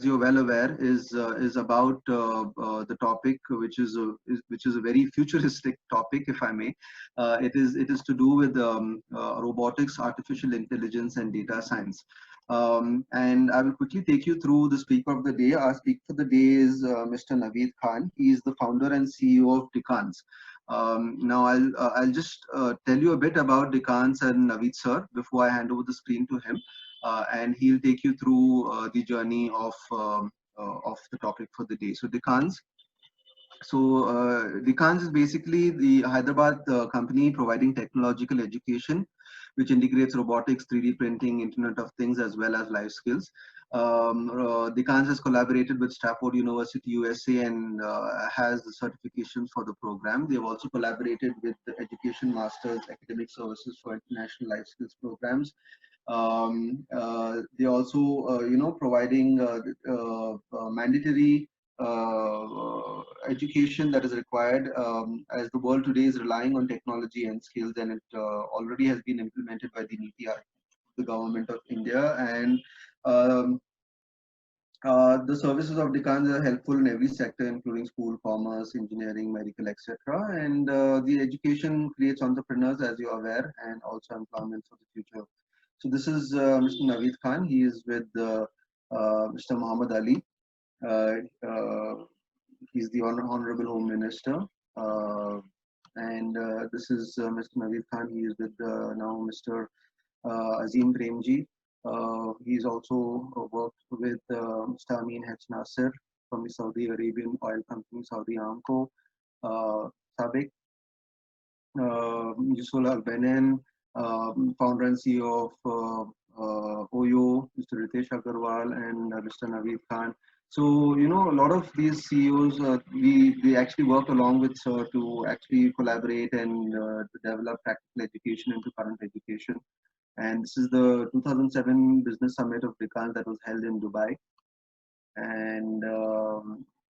you're well aware, is about the topic, which is a very futuristic topic, if I may. It is to do with robotics, artificial intelligence, and data science. And I will quickly take you through the speaker of the day. Our speaker for the day is Mr. Naveed Khan. He is the founder and CEO of Decans. Now I'll just tell you a bit about Decans and Naveed sir before I hand over the screen to him, and he'll take you through the journey of the topic for the day. So Decans is basically the Hyderabad company providing technological education, which integrates robotics, 3D printing, Internet of Things, as well as life skills. Decans has collaborated with Stafford University, USA, and has the certifications for the program. They've also collaborated with the Education Masters Academic Services for International Life Skills programs. They also, providing mandatory education that is required, as the world today is relying on technology and skills, and it already has been implemented by the NITI Aayog, the government of India. And um, the services of Decans are helpful in every sector, including school, commerce, engineering, medical, etc. And the education creates entrepreneurs, as you are aware, and also employment for the future. So this is Mr. Naveed Khan. He is with Mr. Muhammad Ali. Uh, uh, he's the Honorable Home Minister. And this is Mr. Naveed Khan. He is with now Mr. Azim Premji. He's also worked with Mr. Amin H. Nasser from the Saudi Arabian oil company Saudi Aramco, Sabiq Yusul Al-Benin, founder and CEO of OYO, Mr. Ritesh Agarwal, and Mr. Naveed Khan. So, a lot of these CEOs, we actually work along with Sir to actually collaborate and to develop practical education into current education. And this is the 2007 Business Summit of Decans that was held in Dubai. And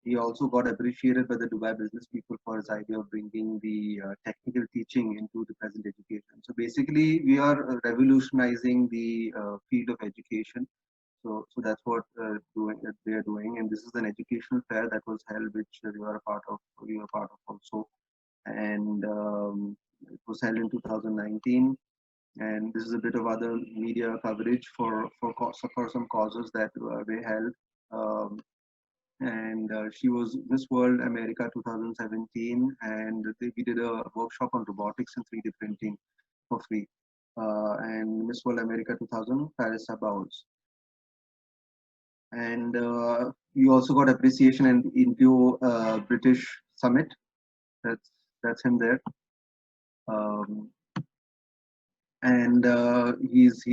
he also got appreciated by the Dubai business people for his idea of bringing the technical teaching into the present education. So basically, we are revolutionizing the field of education. So that's what they are doing. And this is an educational fair that was held, which we are a part of. We are part of also, and it was held in 2019. And this is a bit of other media coverage for some causes that they held. Um, and she was Miss World America 2017, and we did a workshop on robotics and 3D printing for free. And Miss World America 2000, Parisa Bowles. And you also got appreciation and into British Summit. That's him there. Um, and he's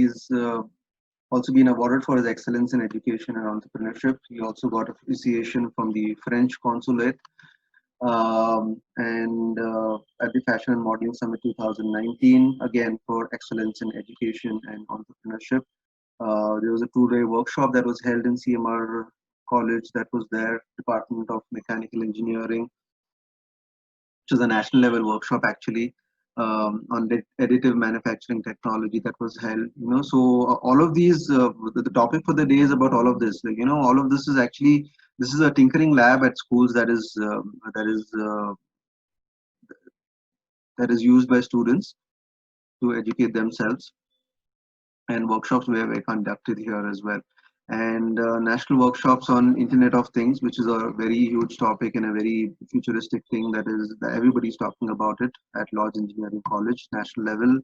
also been awarded for his excellence in education and entrepreneurship. He also got appreciation from the French consulate, and at the Fashion and Modeling Summit 2019, again for excellence in education and entrepreneurship. There was a two-day workshop that was held in CMR College that was there, Department of Mechanical Engineering, which is a national level workshop actually, on additive manufacturing technology that was held. So all of these, the topic for the day is about all of this. Like, all of this is actually, this is a tinkering lab at schools that is used by students to educate themselves, and workshops were conducted here as well. And national workshops on Internet of Things, which is a very huge topic and a very futuristic thing that everybody's talking about it at Lodge Engineering College, national level.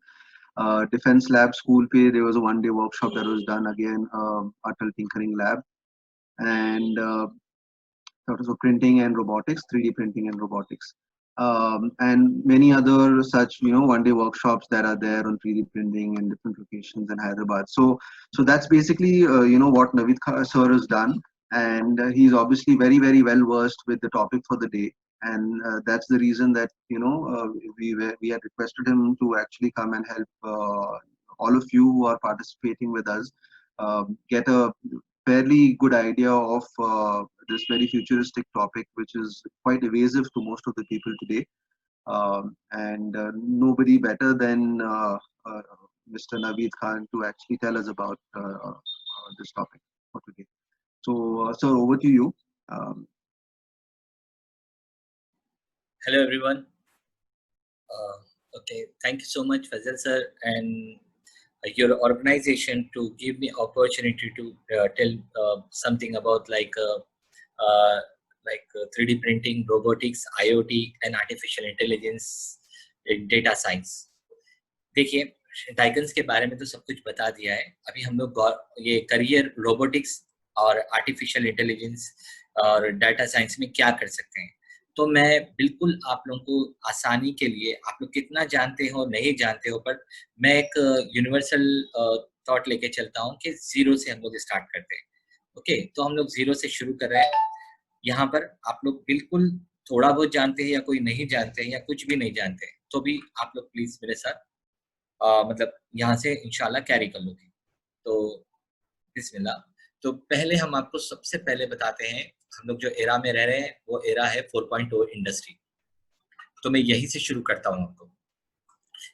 Defense Lab, School Pay, there was a one-day workshop that was done again, Atal Tinkering Lab. And so printing and robotics, 3D printing and robotics. And many other such, one-day workshops that are there on 3D printing in different locations in Hyderabad. So that's basically, what Naveed sir has done, and he's obviously very, very well versed with the topic for the day. And that's the reason that we had requested him to actually come and help all of you who are participating with us get a fairly good idea of this very futuristic topic, which is quite evasive to most of the people today. And nobody better than Mr. Naveed Khan to actually tell us about this topic for today. So, sir, over to you. Hello, everyone. Okay, thank you so much, Fazal sir, and your organization to give me opportunity to tell something about uh, 3D printing, robotics, IoT, and artificial intelligence in data science. देखिए, डाइगन्स के बारे में तो सब कुछ बता दिया है. अभी हम लोग ये करियर रोबोटिक्स और आर्टिफिशियल इंटेलिजेंस और डाटा साइंस में क्या कर सकते हैं. तो मैं बिल्कुल आप लोगों को आसानी के लिए, आप लोग कितना जानते हो नहीं जानते हो, पर मैं एक यूनिवर्सल थॉट लेके चलता हूँ कि जीरो से हम लोग स्टार्ट करते हैं. ओके, तो हम लोग जीरो से शुरू कर रहे हैं. यहाँ पर आप लोग बिल्कुल थोड़ा बहुत जानते हैं या कोई नहीं जानते हैं या कुछ भी नहीं जानते हैं, तो भी आप लोग प्लीज मेरे साथ मतलब यहाँ से इंशाल्लाह कैरी कर लोगे. तो बिस्मिल्लाह. तो पहले हम आपको सबसे पहले बताते हैं, हम लोग जो एरा में रह रहे हैं वो एरा है 4.0 इंडस्ट्री. तो मैं यही से शुरू करता हूँ. आपको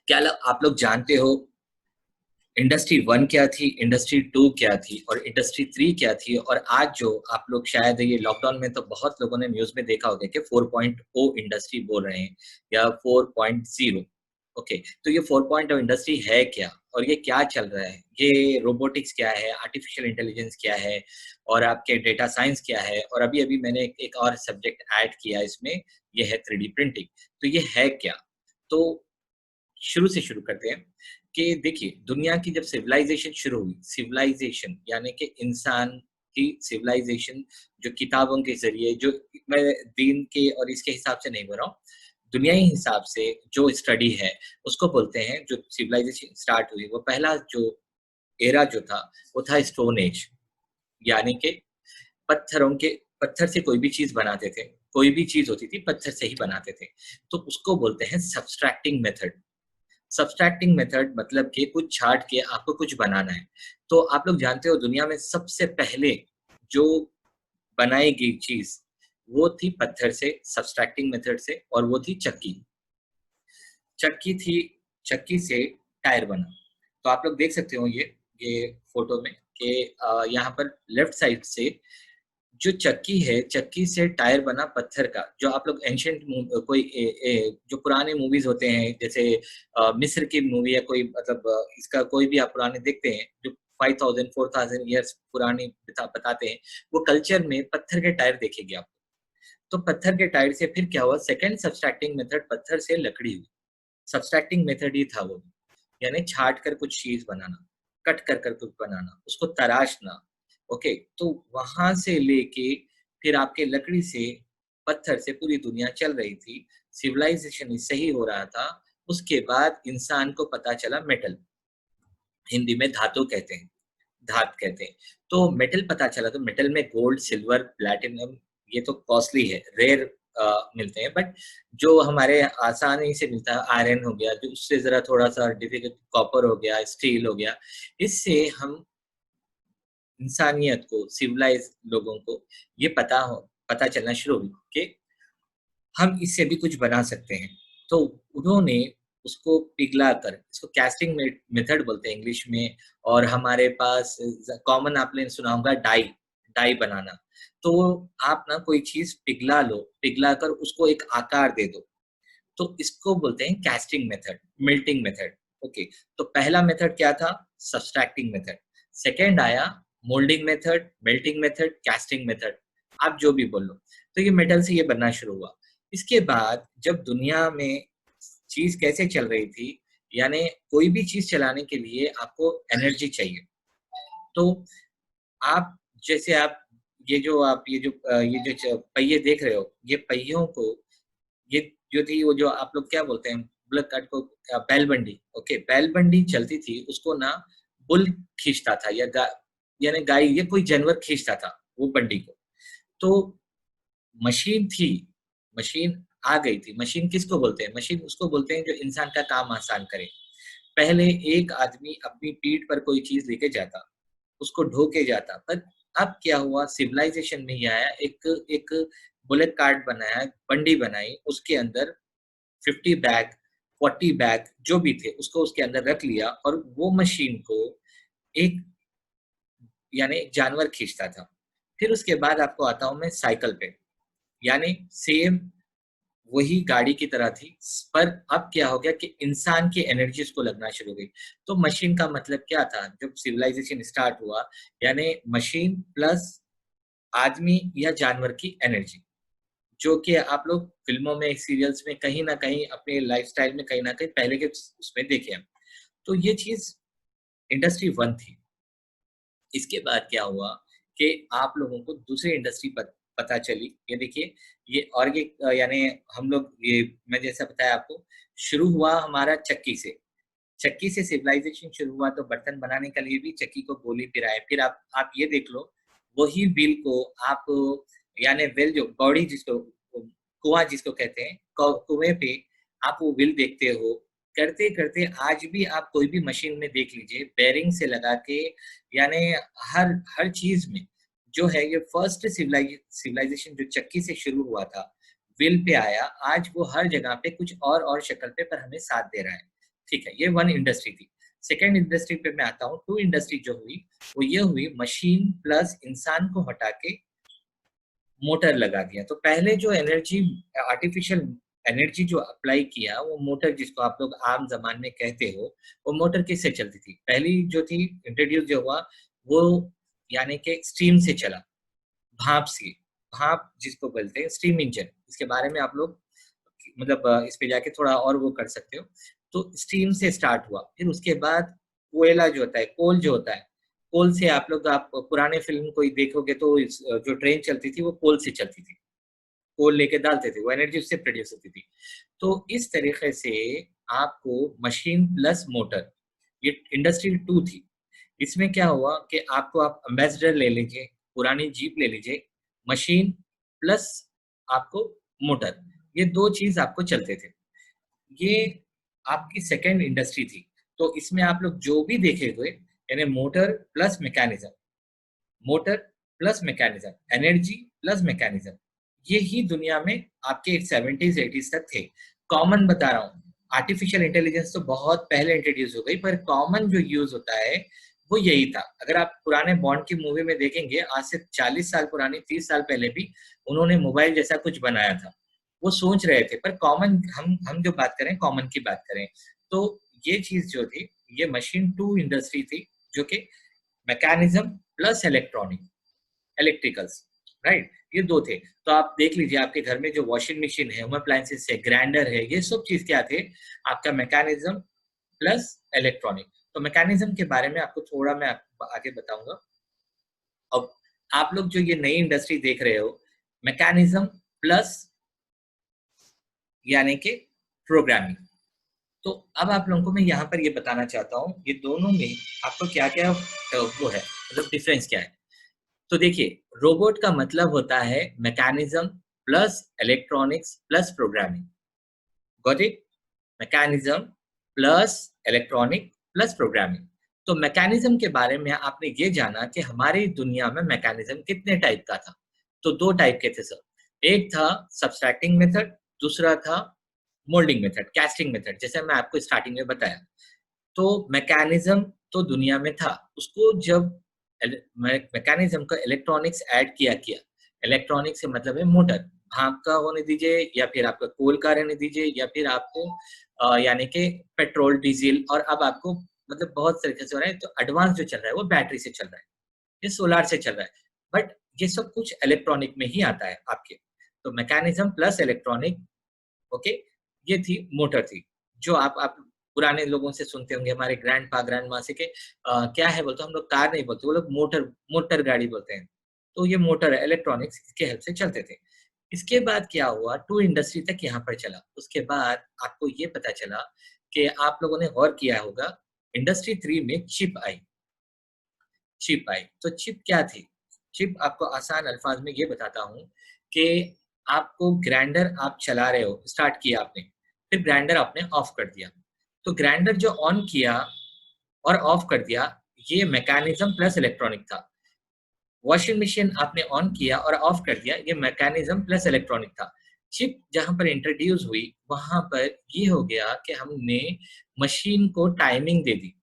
क्या आप लोग जानते हो इंडस्ट्री 1 क्या थी, इंडस्ट्री 2 क्या थी और इंडस्ट्री 3 क्या थी. और आज जो आप लोग शायद ये लॉकडाउन में तो बहुत लोगों ने न्यूज में देखा होगा कि 4.0 इंडस्ट्री बोल रहे हैं या 4.0. ओके, तो ये 4.0 इंडस्ट्री है क्या और ये क्या चल रहा है, ये रोबोटिक्स क्या है, आर्टिफिशियल इंटेलिजेंस क्या है और आपके डेटा साइंस क्या है. और अभी अभी मैंने एक और सब्जेक्ट ऐड किया इसमें, ये है 3D प्रिंटिंग. तो ये है क्या. तो शुरू से शुरू करते हैं कि देखिए, दुनिया की जब सिविलाइजेशन शुरू हुई, सिविलाइजेशन यानी कि इंसान की सिविलाइजेशन, जो किताबों के जरिए, जो मैं दीन के और इसके हिसाब से नहीं बोल रहा हूँ, दुनियाई हिसाब से जो स्टडी है उसको बोलते हैं. जो सिविलाइजेशन स्टार्ट हुई, वो पहला जो एरा जो था वो था स्टोन एज, यानी कि पत्थर से कोई भी चीज बनाते थे. कोई भी चीज होती थी पत्थर से ही बनाते थे. तो उसको बोलते हैं सब्सट्रैक्टिंग मेथड. सब्सट्रैक्टिंग मेथड मतलब कि कुछ छाट के आपको कुछ बनाना है. तो आप लोग जानते हो दुनिया में सबसे पहले जो बनाई गई चीज वो थी पत्थर से, सब्सट्रैक्टिंग मेथड से, और वो थी चक्की. चक्की थी, चक्की से टायर बना. तो आप लोग देख सकते हो ये फोटो में कि यहाँ पर लेफ्ट साइड से जो चक्की है, चक्की से टायर बना पत्थर का. जो आप लोग एंशियंट कोई जो पुराने मूवीज होते हैं, जैसे मिस्र की मूवी या कोई, मतलब इसका कोई भी आप पुराने देखते हैं जो 5000 4000 ईयर्स पुरानी बताते हैं, वो कल्चर में पत्थर के टायर देखेंगे आप. तो पत्थर के टायर से फिर क्या हुआ, सेकेंड सब्सट्रैक्टिंग मेथड, पत्थर से लकड़ी हुई. सब्सट्रैक्टिंग मेथड ही था वो, यानी छाट कर कुछ चीज बनाना, कट कर कर कुछ बनाना, उसको तराशना. ओके, तो वहां से लेके फिर आपके लकड़ी से, पत्थर से पूरी दुनिया चल रही थी. सिविलाइजेशन सही हो रहा था. उसके बाद इंसान को पता चला मेटल, हिंदी में धातु कहते हैं, धात कहते हैं. तो मेटल पता चला. तो मेटल में गोल्ड, सिल्वर, प्लैटिनम, ये तो कॉस्टली है, रेयर मिलते हैं. बट जो हमारे आसानी से मिलता है, आयरन हो गया, जो उससे जरा थोड़ा सा डिफिकल्ट, कॉपर हो गया, स्टील हो गया. इससे हम इंसानियत को, सिविलाइज लोगों को ये पता चलना शुरू हुई कि हम इससे भी कुछ बना सकते हैं. तो उन्होंने उसको पिघला कर, इसको कैस्टिंग मेथड बोलते हैं इंग्लिश में. और हमारे पास कॉमन आपने सुना होगा डाई, डाई बनाना. तो आप ना कोई चीज पिघला लो, पिघला कर उसको एक आकार दे दो, तो इसको बोलते हैं casting method, melting method. Okay, तो पहला मेथड क्या था, सब्सट्रैक्टिंग मेथड. सेकेंड आया moulding method, melting method, casting method, आप जो भी बोल लो. तो ये मेटल से ये बनना शुरू हुआ. इसके बाद जब दुनिया में चीज कैसे चल रही थी, यानी कोई भी चीज चलाने के लिए आपको एनर्जी चाहिए. तो आप जैसे आप ये जो पहिए देख रहे हो, ये पहियों को, ये जो थी वो, जो आप लोग क्या बोलते हैं, बुलक कार्ट को, बैलबंडी. ओके, बैलबंडी चलती थी, उसको ना बुल खींचता था या यानी गाय, ये कोई जानवर खींचता था वो बंडी को. तो मशीन थी, मशीन आ गई थी. मशीन किसको बोलते हैं, मशीन उसको बोलते हैं जो इंसान का काम आसान करे. पहले एक आदमी अपनी पीठ पर कोई चीज लेके जाता, उसको ढो के जाता. पर अब क्या हुआ, सिविलाइजेशन में ही आया, एक एक बुलेट कार्ट बनाया, बंडी बनाई, उसके अंदर 50 बैग, 40 बैग जो भी थे उसको उसके अंदर रख लिया, और वो मशीन को एक, यानी एक जानवर खींचता था. फिर उसके बाद आपको आता हूं मैं साइकिल पे, यानी सेम वही गाड़ी की तरह थी, पर अब क्या हो गया कि इंसान की एनर्जी उसको लगना शुरू हो गई। तो मशीन का मतलब क्या था जब सिविलाइजेशन स्टार्ट हुआ, यानी मशीन प्लस आदमी या जानवर की एनर्जी, जो कि आप लोग फिल्मों में, सीरियल्स में कहीं ना कहीं अपने लाइफस्टाइल में कहीं ना कहीं पहले के उसमें देखे हम। तो ये चीज इंडस्ट्री वन थी। इसके बाद क्या हुआ कि आप लोगों को दूसरी इंडस्ट्री पता चली। ये देखिए, ये ऑर्गेनिक, यानी हम लोग, ये मैं जैसा बताया आपको, शुरू हुआ हमारा चक्की से। चक्की से सिविलाइजेशन शुरू हुआ, तो बर्तन बनाने के लिए भी चक्की को गोली पिराए। फिर आप ये देख लो, वही व्हील को आप, यानी वेल जो बॉडी जिसको, कुआं जिसको कहते हैं, कुएं पे आप वो व्हील देखते हो। करते करते आज भी आप कोई भी मशीन में देख लीजिए, बेरिंग से लगा के, यानी हर हर चीज में जो है, ये फर्स्ट सिविलाइजेशन जो चक्की से शुरू हुआ था, व्हील पे आया, आज वो हर जगह पे कुछ और शक्ल पे पर हमें साथ दे रहा है। ठीक है, ये वन इंडस्ट्री थी। सेकेंड इंडस्ट्री पे मैं आता हूँ। टू इंडस्ट्री जो हुई वो ये हुई, मशीन प्लस इंसान को हटा के मोटर लगा दिया। तो पहले जो एनर्जी, आर्टिफिशियल एनर्जी जो अप्लाई किया, वो मोटर जिसको आप लोग आम जबान में कहते हो, वो मोटर किससे चलती थी? पहली जो थी इंट्रोड्यूस जो हुआ वो, यानी कि स्टीम से चला, भाप से। भाप जिसको बोलते हैं स्टीम इंजन, इसके बारे में आप लोग मतलब इस पे जाके थोड़ा और वो कर सकते हो। तो स्टीम से स्टार्ट हुआ, फिर उसके बाद कोयला जो होता है, कोल जो होता है, कोल से आप पुराने फिल्म कोई देखोगे तो जो ट्रेन चलती थी वो कोल से चलती थी, कोल लेके डालते थे, वो एनर्जी उससे प्रोड्यूस होती थी। तो इस तरीके से आपको मशीन प्लस मोटर, ये इंडस्ट्री टू थी। इसमें क्या हुआ कि आपको, आप एम्बेसडर ले लीजिए, पुरानी जीप ले लीजिए, मशीन प्लस आपको मोटर, ये दो चीज आपको चलते थे। ये आपकी सेकेंड इंडस्ट्री थी। तो इसमें आप लोग जो भी देखे हुए, यानी motor plus mechanism, motor plus mechanism, energy plus mechanism, ये ही दुनिया में आपके 70s 80s तक थे। कॉमन बता रहा हूँ, आर्टिफिशियल इंटेलिजेंस तो बहुत पहले इंट्रोड्यूस हो गई, पर कॉमन जो यूज होता है वो यही था। अगर आप पुराने बॉन्ड की मूवी में देखेंगे, आज से 40 साल पुरानी, 30 साल पहले भी उन्होंने मोबाइल जैसा कुछ बनाया था, वो सोच रहे थे। पर कॉमन, हम जो बात करें, कॉमन की बात करें, तो ये चीज जो थी, ये मशीन टू इंडस्ट्री थी, जो कि mechanism plus electronic, electricals, right, ये दो थे। तो आप देख लीजिए, आपके घर में जो वॉशिंग मशीन है, होम अप्लायंसेस है, ग्राइंडर है, ये सब चीज क्या थे? आपका मैकेनिज्म प्लस इलेक्ट्रॉनिक। तो मैकेनिज्म के बारे में आपको थोड़ा मैं आगे बताऊंगा। अब आप लोग जो ये नई इंडस्ट्री देख रहे हो, मैकेनिज्म प्लस यानी कि प्रोग्रामिंग। तो अब आप लोगों को मैं यहाँ पर ये बताना चाहता हूँ, ये दोनों में आपको क्या क्या वो है, मतलब डिफरेंस क्या है। तो देखिए, रोबोट का मतलब होता है mechanism plus electronics plus programming. Got it? Mechanism plus electronic plus programming. तो मैकेनिज्म के बारे में आपने ये जाना कि हमारी दुनिया में मैकेनिज्म कितने टाइप का था। तो दो टाइप के थे सर, एक था सब्सट्रैक्टिंग मेथड, दूसरा था मोल्डिंग मेथड, कैस्टिंग मेथड, जैसे मैं आपको स्टार्टिंग में बताया। तो मैकेनिज्म तो दुनिया में था, उसको जब मैकेनिज्म का इलेक्ट्रॉनिक्स ऐड किया, इलेक्ट्रॉनिक्स से मतलब है मोटर, भाप का होने दीजिए, या फिर आपका कोल का रहने दीजिए, या फिर आपको यानी कि पेट्रोल डीजल, और अब आपको मतलब बहुत तरीके से हो रहा है। तो एडवांस जो चल रहा है वो बैटरी से चल रहा है, ये सोलार से चल रहा है, बट ये सब कुछ इलेक्ट्रॉनिक में ही आता है आपके। तो मैकेनिज्म प्लस इलेक्ट्रॉनिक, ओके, ये थी मोटर थी। जो आप पुराने लोगों से सुनते होंगे, हमारे ग्रैंड माँ से के क्या है बोलते, हम लोग कार नहीं बोलते, वो लोग मोटर मोटर गाड़ी बोलते हैं। तो ये मोटर है, इलेक्ट्रॉनिक्स के हेल्प से चलते थे। इसके बाद क्या हुआ, टू इंडस्ट्री तक यहाँ पर चला। उसके बाद आपको ये पता चला कि आप लोगों ने गौर किया होगा, इंडस्ट्री थ्री में चिप आई। चिप आई, तो चिप क्या थी? चिप आपको आसान अल्फाज में ये बताता हूँ कि आपको ग्राइंडर आप चला रहे हो, स्टार्ट किया आपने, फिर ग्राइंडर आपने ऑफ कर दिया। तो ग्राइंडर जो ऑन किया और ऑफ कर दिया, ये मैकेनिज्म प्लस इलेक्ट्रॉनिक था। वॉशिंग मशीन आपने ऑन किया और ऑफ कर दिया, ये मैकेनिज्म प्लस इलेक्ट्रॉनिक था। चिप जहां पर इंट्रोड्यूस हुई, वहां पर ये हो गया कि हमने मशीन को टाइमिंग दे दी।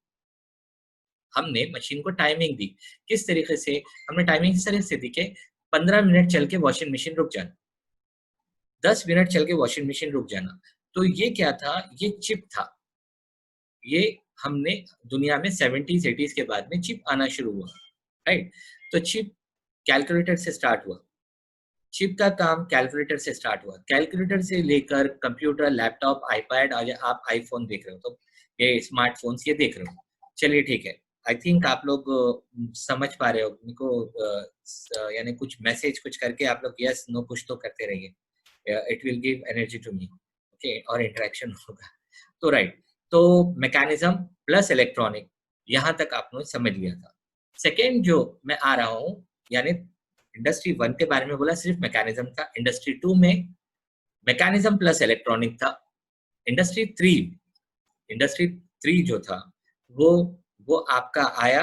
हमने मशीन को टाइमिंग दी। किस तरीके से हमने टाइमिंग इस तरह से दी कि 15 मिनट चल के वॉशिंग मशीन रुक जाना, 10 मिनट चल के वॉशिंग मशीन रुक जाना। तो ये क्या था? ये चिप था। ये हमने दुनिया में 70s 80s के बाद में चिप आना शुरू हुआ, राइट? तो चिप कैलकुलेटर से स्टार्ट हुआ। चिप का काम कैलकुलेटर से स्टार्ट हुआ। कैलकुलेटर से लेकर कंप्यूटर, लैपटॉप, आईपैड, आज आप आईफोन देख रहे हो, तो ये स्मार्टफोन्स ये देख रहे हो। चलिए ठीक है, आई थिंक आप लोग समझ पा रहे हो मेरे को, यानी कुछ मैसेज कुछ करके आप लोग यस नो कुछ तो करते रहिए, it will give energy to me, okay, और इंटरेक्शन होगा। तो राइट, तो मैकेनिज्म प्लस इलेक्ट्रॉनिक, यहाँ तक आपने समझ लिया था। सेकेंड जो मैं आ रहा हूँ, यानी इंडस्ट्री 1 के बारे में बोला सिर्फ मैकेनिज्म था, इंडस्ट्री 2 में मैकेनिज्म प्लस इलेक्ट्रॉनिक था। इंडस्ट्री 3 जो था वो आपका आया,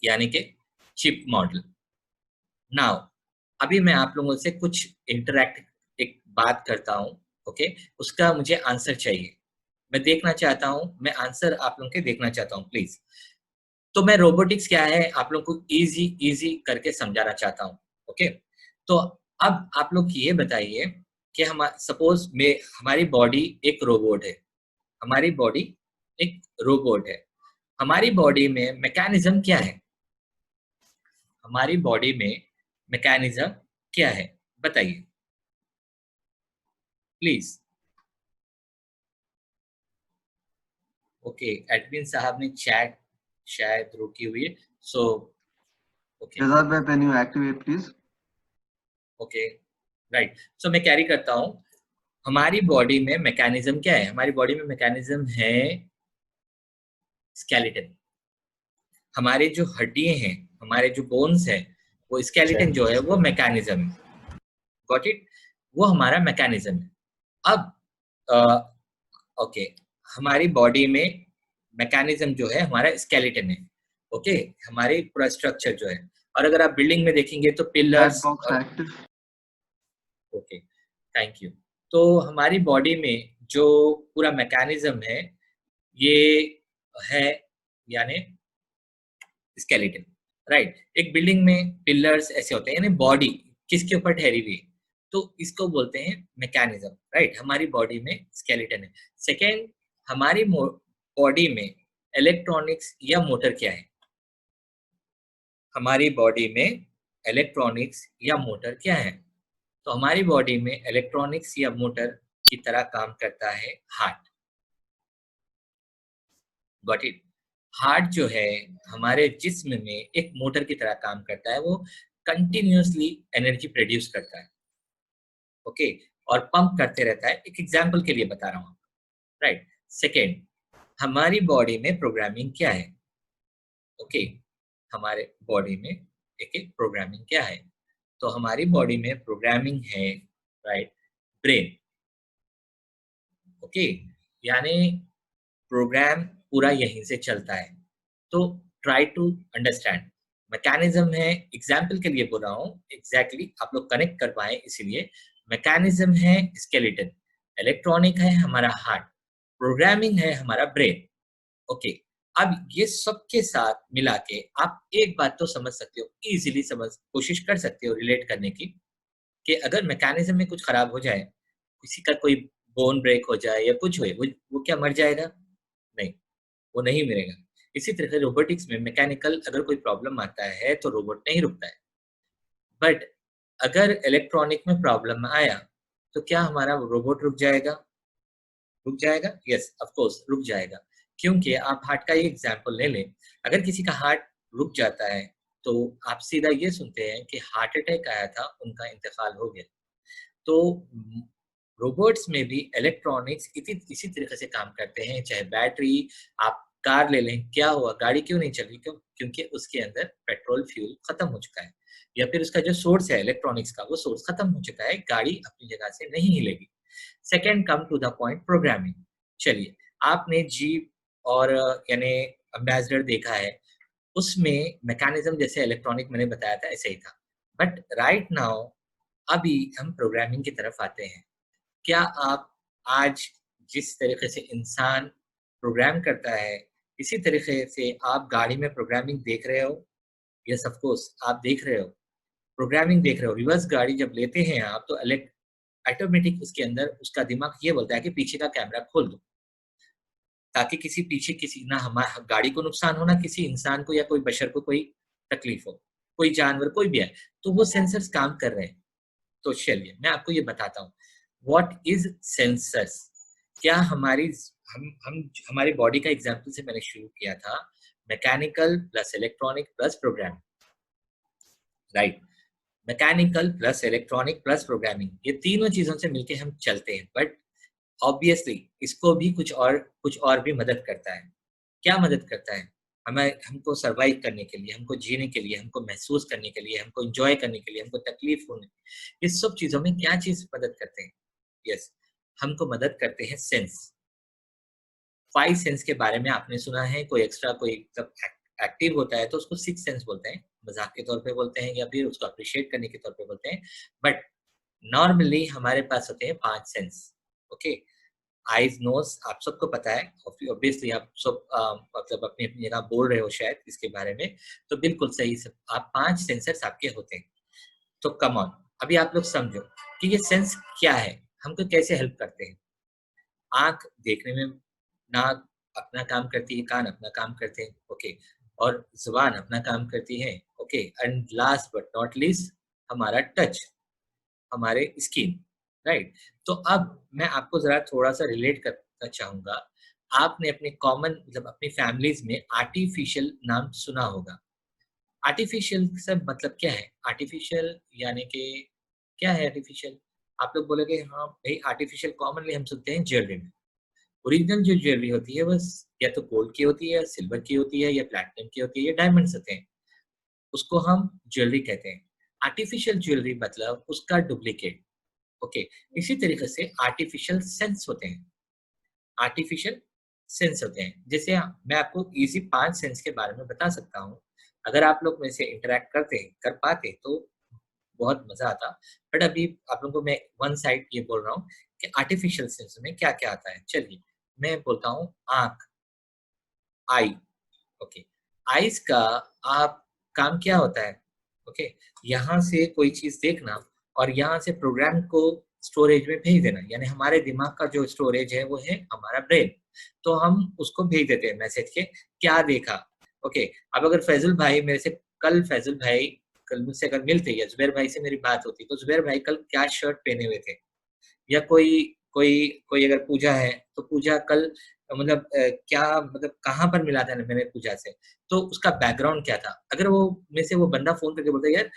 यानी कि चिप मॉडल। नाउ अभी मैं आप लोगों से कुछ इंटरैक्ट एक बात करता हूँ, ओके, उसका मुझे आंसर चाहिए। मैं देखना चाहता हूँ, मैं आंसर आप लोगों के देखना चाहता हूँ प्लीज। तो मैं रोबोटिक्स क्या है आप लोग को इजी करके समझाना चाहता हूँ, ओके। तो अब आप लोग ये बताइए कि हम सपोज में हमारी बॉडी एक रोबोट है, हमारी बॉडी एक रोबोट है। हमारी बॉडी में मैकेनिज्म क्या है? हमारी बॉडी में मैकेनिज्म क्या है बताइए प्लीज। ओके, एडमिन साहब ने चैट शायद रोकी हुई है, so okay Shazad bhai, can you activate please? Okay right. So मैं कैरी करता हूँ, हमारी बॉडी में मैकेनिज्म क्या है? हमारी बॉडी में मैकेनिज्म है स्केलेटन। हमारे जो हड्डियां हैं, हमारे जो बोन्स हैं, वो स्केलेटन जो है वो मैकेनिज्म है। Got it? वो हमारा मैकेनिज्म है। अब ओके, हमारी बॉडी में मैकेनिज्म जो है हमारा स्केलेटन है, ओके, हमारी पूरा स्ट्रक्चर जो है। और अगर आप बिल्डिंग में देखेंगे तो Chat पिलर्स box और active. Okay thank you. तो हमारी बॉडी में जो पूरा मैकेनिज्म है ये है, यानी स्केलेटन, राइट। एक बिल्डिंग में पिलर्स ऐसे होते हैं, यानी बॉडी किसके ऊपर ठहरी हुई है, तो इसको बोलते हैं मैकेनिज्म, राइट। हमारी बॉडी में स्केलेटन है। सेकेंड, हमारी बॉडी में इलेक्ट्रॉनिक्स या मोटर क्या है? हमारी बॉडी में इलेक्ट्रॉनिक्स या मोटर क्या है? तो हमारी बॉडी में इलेक्ट्रॉनिक्स या मोटर की तरह काम करता है हार्ट। Got it? हार्ट जो है हमारे जिस्म में एक मोटर की तरह काम करता है, वो कंटिन्यूअसली एनर्जी प्रोड्यूस करता है, ओके, और पंप करते रहता है। एक एग्जांपल के लिए बता रहा हूँ, राइट। सेकेंड, हमारी बॉडी में प्रोग्रामिंग क्या है? ओके, हमारे बॉडी में एक प्रोग्रामिंग क्या है? तो हमारी बॉडी में प्रोग्रामिंग है, राइट, ब्रेन, ओके, यानी प्रोग्राम पूरा यहीं से चलता है। तो ट्राई टू अंडरस्टैंड, मैकेनिज्म है, एग्जाम्पल के लिए बोल रहा हूँ, एग्जैक्टली आप लोग कनेक्ट कर पाए इसीलिए। मैकेनिज्म है स्केलेटन, इलेक्ट्रॉनिक है हमारा हार्ट, प्रोग्रामिंग है हमारा ब्रेन, ओके। अब ये सबके साथ मिला के आप एक बात तो समझ सकते हो, इजीली समझ कोशिश कर सकते हो रिलेट करने की, कि अगर मैकेनिज्म में कुछ खराब हो जाए, किसी का कोई बोन ब्रेक हो जाए या कुछ हो, वो क्या मर जाएगा? नहीं, वो नहीं मरेगा। इसी तरह से रोबोटिक्स में मैकेनिकल अगर कोई प्रॉब्लम आता है तो रोबोट नहीं रुकता है। बट अगर इलेक्ट्रॉनिक में प्रॉब्लम आया तो क्या हमारा रोबोट रुक जाएगा? रुक जाएगा, यस ऑफ कोर्स रुक जाएगा। क्योंकि आप हार्ट का ही एग्जांपल ले लें, अगर किसी का हार्ट रुक जाता है तो आप सीधा ये सुनते हैं कि हार्ट अटैक आया था, उनका इंतकाल हो गया। तो रोबोट्स में भी इलेक्ट्रॉनिक्स इसी तरीके से काम करते हैं। चाहे बैटरी, आप कार ले लें, क्या हुआ गाड़ी क्यों नहीं चल रही? क्योंकि उसके अंदर पेट्रोल फ्यूल खत्म हो चुका है, या फिर उसका जो सोर्स है इलेक्ट्रॉनिक्स का वो सोर्स खत्म हो चुका है, गाड़ी अपनी जगह से नहीं हिलेगी। Second, come to the point, programming. चलिए, आपने जीप और यानी एम्बेसडर देखा है, उसमें मैकेनिज्म जैसे इलेक्ट्रॉनिक मैंने बताया था ऐसे ही था। बट राइट नाउ अभी हम प्रोग्रामिंग की तरफ आते हैं। क्या आप आज जिस तरीके से इंसान प्रोग्राम करता है, इसी तरीके से आप गाड़ी में प्रोग्रामिंग देख रहे हो, यस ऑफ कोर्स आप देख रहे हो, प्रोग्रामिंग देख रहे हो। रिवर्स गाड़ी जब लेते हैं आप तो ऑटोमेटिक उसके अंदर उसका दिमाग ये बोलता है कि पीछे का कैमरा खोल दो, ताकि किसी ना हमारे गाड़ी को नुकसान हो, ना किसी इंसान को या कोई बशर को कोई तकलीफ हो, कोई जानवर कोई भी है। तो वो सेंसर्स काम कर रहे हैं। तो चलिए मैं आपको ये बताता हूँ व्हाट इज सेंसर्स। क्या हमारी बॉडी का एग्जाम्पल से मैंने शुरू किया था, mechanical plus electronic plus programming, right. Mechanical plus electronic plus programming, ये तीनों चीजों से मिलके हम चलते हैं। बट ऑब्वियसली इसको भी कुछ और भी मदद करता है। क्या मदद करता है? हमको सरवाइव करने के लिए, हमको जीने के लिए, हमको महसूस करने के लिए, हमको एंजॉय करने के लिए, हमको तकलीफ होने, इस सब चीजों में क्या चीज मदद करते हैं? यस, हमको मदद करते हैं सेंस। 5 सेंस के बारे में आपने सुना है, कोई एक्स्ट्रा कोई सब एक्टिव होता है तो उसको 6 सेंस बोलते हैं, मजाक के तौर पे बोलते हैं या फिर उसको अप्रिशिएट करने के तौर पे बोलते हैं। बट नॉर्मली हमारे पास होते हैं 5 सेंस। ओके, आईज नोज आप सबको पता है, ऑब्वियसली आप सब मतलब अपनी अपनी जगह बोल रहे हो शायद इसके बारे में, तो बिल्कुल सही सब आप 5 सेंसर्स आपके होते हैं। तो कम ऑन, अभी आप लोग समझो कि ये सेंस क्या है, हमको कैसे हेल्प करते हैं। आंख देखने में, नाक अपना काम करती है, कान अपना काम करते हैं, ओके, और जुबान अपना काम करती है, okay, and last but not least हमारा टच, हमारे स्किन, राइट। तो अब मैं आपको जरा थोड़ा सा रिलेट करना चाहूंगा। आपने अपने कॉमन मतलब अपनी फैमिलीज में आर्टिफिशियल नाम सुना होगा। आर्टिफिशियल से मतलब क्या है? आर्टिफिशियल यानी कि क्या है आर्टिफिशियल? आप लोग बोलोगे हाँ भाई, आर्टिफिशियल कॉमनली हम सुनते हैं ज्वेलरी में। ओरिजिनल जो ज्वेलरी होती है बस या तो गोल्ड की होती है, या सिल्वर की होती है, या प्लैटिनम की होती है, या डायमंड्स होते हैं, उसको हम ज्वेलरी कहते हैं। आर्टिफिशियल ज्वेलरी मतलब उसका डुप्लीकेट। ओके, इसी तरीके से आर्टिफिशियल सेंस होते हैं। आर्टिफिशियल सेंस होते हैं, जैसे मैं आपको इजी 5 सेंस के बारे में बता सकता हूँ। अगर आप लोग में से इंटरेक्ट कर पाते तो बहुत मजा आता। बट अभी आप लोगों को मैं वन साइड ये बोल रहा हूँ कि आर्टिफिशियल सेंस में क्या क्या आता है। चलिए मैं बोलता हूँ आंख, आई। ओके, आइज का आप काम क्या होता है? ओके, यहाँ से कोई चीज देखना और यहाँ से प्रोग्राम को स्टोरेज में भेज देना, यानी हमारे दिमाग का जो स्टोरेज है वो है हमारा ब्रेन। तो हम उसको भेज देते हैं मैसेज के क्या देखा। ओके, अब अगर फैजुल भाई मेरे से फैजुल भाई कल मुझसे अगर मिलते या जुबैर भाई से मेरी बात होती तो जुबैर भाई कल क्या शर्ट पहने हुए थे, या कोई कोई कोई अगर पूजा है तो पूजा कल मतलब क्या मतलब कहाँ पर मिला था मैंने पूजा से, तो उसका बैकग्राउंड क्या था। अगर वो में से वो बंदा फोन करके बोलता है यार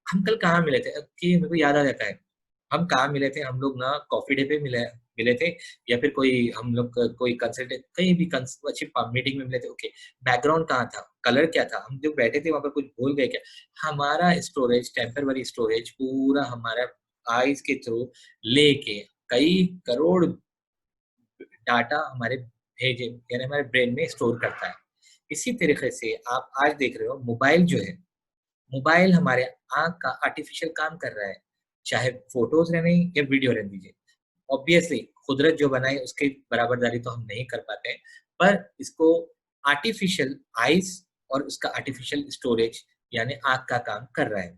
हम कल कहाँ मिले थे, कि मेरे को याद आ जाता है हम कहाँ मिले थे, हम लोग ना कॉफी डे पे मिले मिले थे, या फिर कोई हम लोग कोई कंसल्ट कहीं भी अच्छी मीटिंग में मिले थे। ओके, बैकग्राउंड कहाँ था, कलर क्या था, हम जो बैठे थे वहां पर कुछ भूल गए क्या। हमारा स्टोरेज, टेम्पररी स्टोरेज पूरा हमारा आईज के थ्रू लेके कई करोड़ डाटा हमारे भेजे यानी हमारे ब्रेन में स्टोर करता है। इसी तरीके से आप आज देख रहे हो मोबाइल जो है, मोबाइल हमारे आंख का आर्टिफिशियल काम कर रहा है, चाहे फोटोज रहने या वीडियो रहने दीजिए। ऑब्वियसली कुदरत जो बनाए उसकी बराबरदारी तो हम नहीं कर पाते हैं, पर इसको आर्टिफिशियल आइज और उसका आर्टिफिशियल स्टोरेज यानी आंख का काम कर रहा है।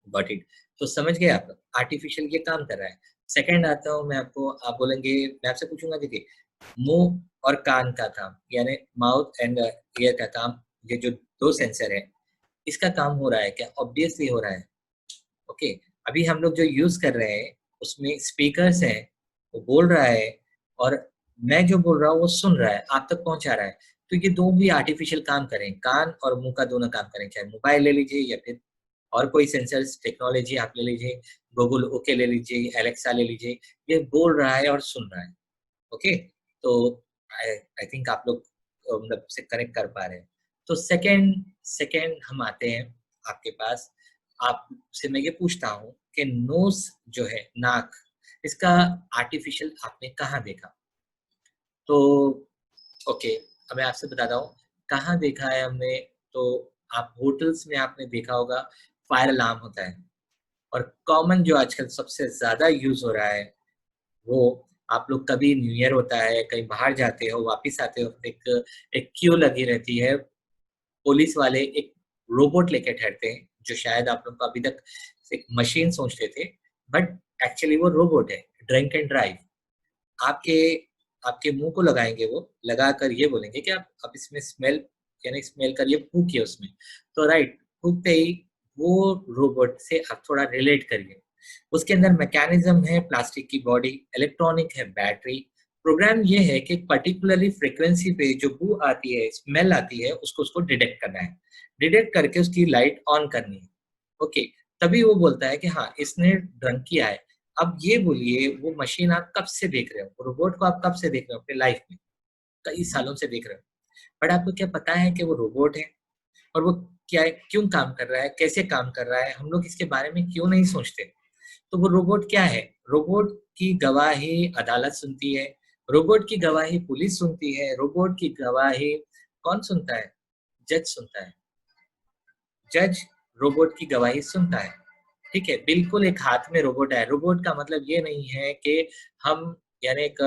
Got it? तो समझ गए आप, आर्टिफिशियल ये काम कर रहा है। सेकंड आता हूँ मैं आपको, आप बोलेंगे मैं आपसे पूछूंगा देखिए मुंह और कान का काम यानी माउथ एंड ईयर का काम, ये जो दो सेंसर है इसका काम हो रहा है क्या? ऑब्वियसली हो रहा है। ओके, अभी हम लोग जो यूज कर रहे हैं उसमें स्पीकर्स हैं, वो बोल रहा है और मैं जो बोल रहा हूँ वो सुन रहा है, आप तक पहुंचा रहा है। तो ये दो भी आर्टिफिशियल काम करें, कान और मुंह का दोनों काम करें, चाहे मोबाइल ले लीजिए या फिर और कोई सेंसर्स टेक्नोलॉजी आप ले लीजिए, गूगल ओके ले लीजिए, एलेक्सा ले लीजिए, ये बोल रहा है और सुन रहा है। ओके, तो आई थिंक आप लोग मतलब से कनेक्ट कर पा रहे हैं। तो सेकंड सेकंड हम आते हैं आपके पास, आपसे मैं ये पूछता हूँ कि नोज जो है नाक, इसका आर्टिफिशियल आपने कहाँ देखा? तो ओके, अब मैं आपसे बताता हूँ कहाँ देखा है हमने। तो आप होटल्स में आपने देखा होगा फायर अलार्म होता है, और कॉमन जो आजकल सबसे ज्यादा यूज हो रहा है वो आप लोग कभी न्यू ईयर होता है, कहीं बाहर जाते हो, वापस आते हो, एक क्यू लगी रहती है, पुलिस वाले एक रोबोट लेके ठहरते हैं, जो शायद आप लोग को अभी तक एक मशीन सोचते थे, बट एक्चुअली वो रोबोट है, ड्रिंक एंड ड्राइव। आपके आपके मुंह को लगाएंगे, वो लगाकर ये बोलेंगे कि आप इसमें स्मेल, यानी स्मेल करिए, फूकिए उसमें। तो राइट, फूकते ही वो रोबोट से आप थोड़ा रिलेट करिए। उसके अंदर मैकेनिज्म है, प्लास्टिक की बॉडी, इलेक्ट्रॉनिक है, बैटरी। प्रोग्राम ये है कि पर्टिकुलरली फ्रीक्वेंसी पे जो बू आती है, स्मेल आती है, उसको डिटेक्ट करना है, डिटेक्ट करके उसकी लाइट ऑन करनी है। ओके, तभी वो बोलता है कि हाँ, इसने ड्रंक किया है। अब ये बोलिए, वो मशीन आप कब से देख रहे हो, रोबोट को आप कब से देख रहे हो अपने लाइफ में? कई सालों से देख रहे हो, बट आपको क्या पता है कि वो रोबोट है, और वो क्या है, क्यों काम कर रहा है, कैसे काम कर रहा है, हम लोग इसके बारे में क्यों नहीं सोचते? तो वो रोबोट क्या है? रोबोट की गवाही अदालत सुनती है, रोबोट की गवाही पुलिस सुनती है, रोबोट की गवाही कौन सुनता है? जज सुनता है। जज रोबोट की गवाही सुनता है। ठीक है, बिल्कुल एक हाथ में रोबोट है। रोबोट का मतलब ये नहीं है कि हम, यानी एक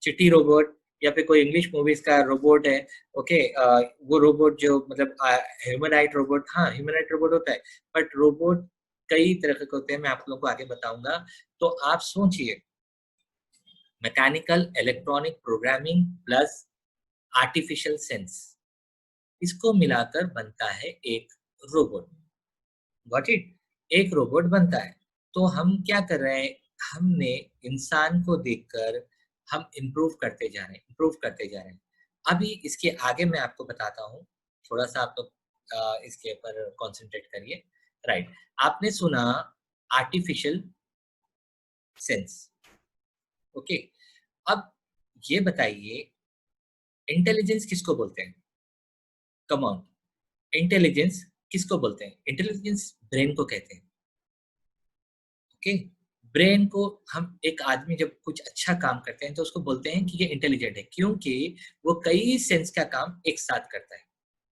चिट्टी रोबोट या फिर कोई इंग्लिश मूवीज का रोबोट है। ओके, वो रोबोट जो मतलब ह्यूमनाइट रोबोट, हाँ ह्यूमनाइट रोबोट होता है, बट रोबोट कई तरह के होते हैं, मैं आप लोगों को आगे बताऊंगा। तो आप सोचिए, mechanical electronic programming plus artificial sense, इसको मिलाकर बनता है एक रोबोट। Got it? एक रोबोट बनता है। तो हम क्या कर रहे हैं, हमने इंसान को देखकर हम इम्प्रूव करते जा रहे हैं, इम्प्रूव करते जा रहे हैं। अभी इसके आगे मैं आपको बताता हूँ, थोड़ा सा आप लोग इसके ऊपर कंसंट्रेट करिए। राइट, आपने सुना आर्टिफिशियल सेंस। ओके, अब ये बताइए, इंटेलिजेंस किसको बोलते हैं? कम ऑन, इंटेलिजेंस किसको बोलते हैं? इंटेलिजेंस ब्रेन को कहते हैं। ओके, ब्रेन को हम, एक आदमी जब कुछ अच्छा काम करते हैं तो उसको बोलते हैं कि ये इंटेलिजेंट है, क्योंकि वो कई सेंस का काम एक साथ करता है।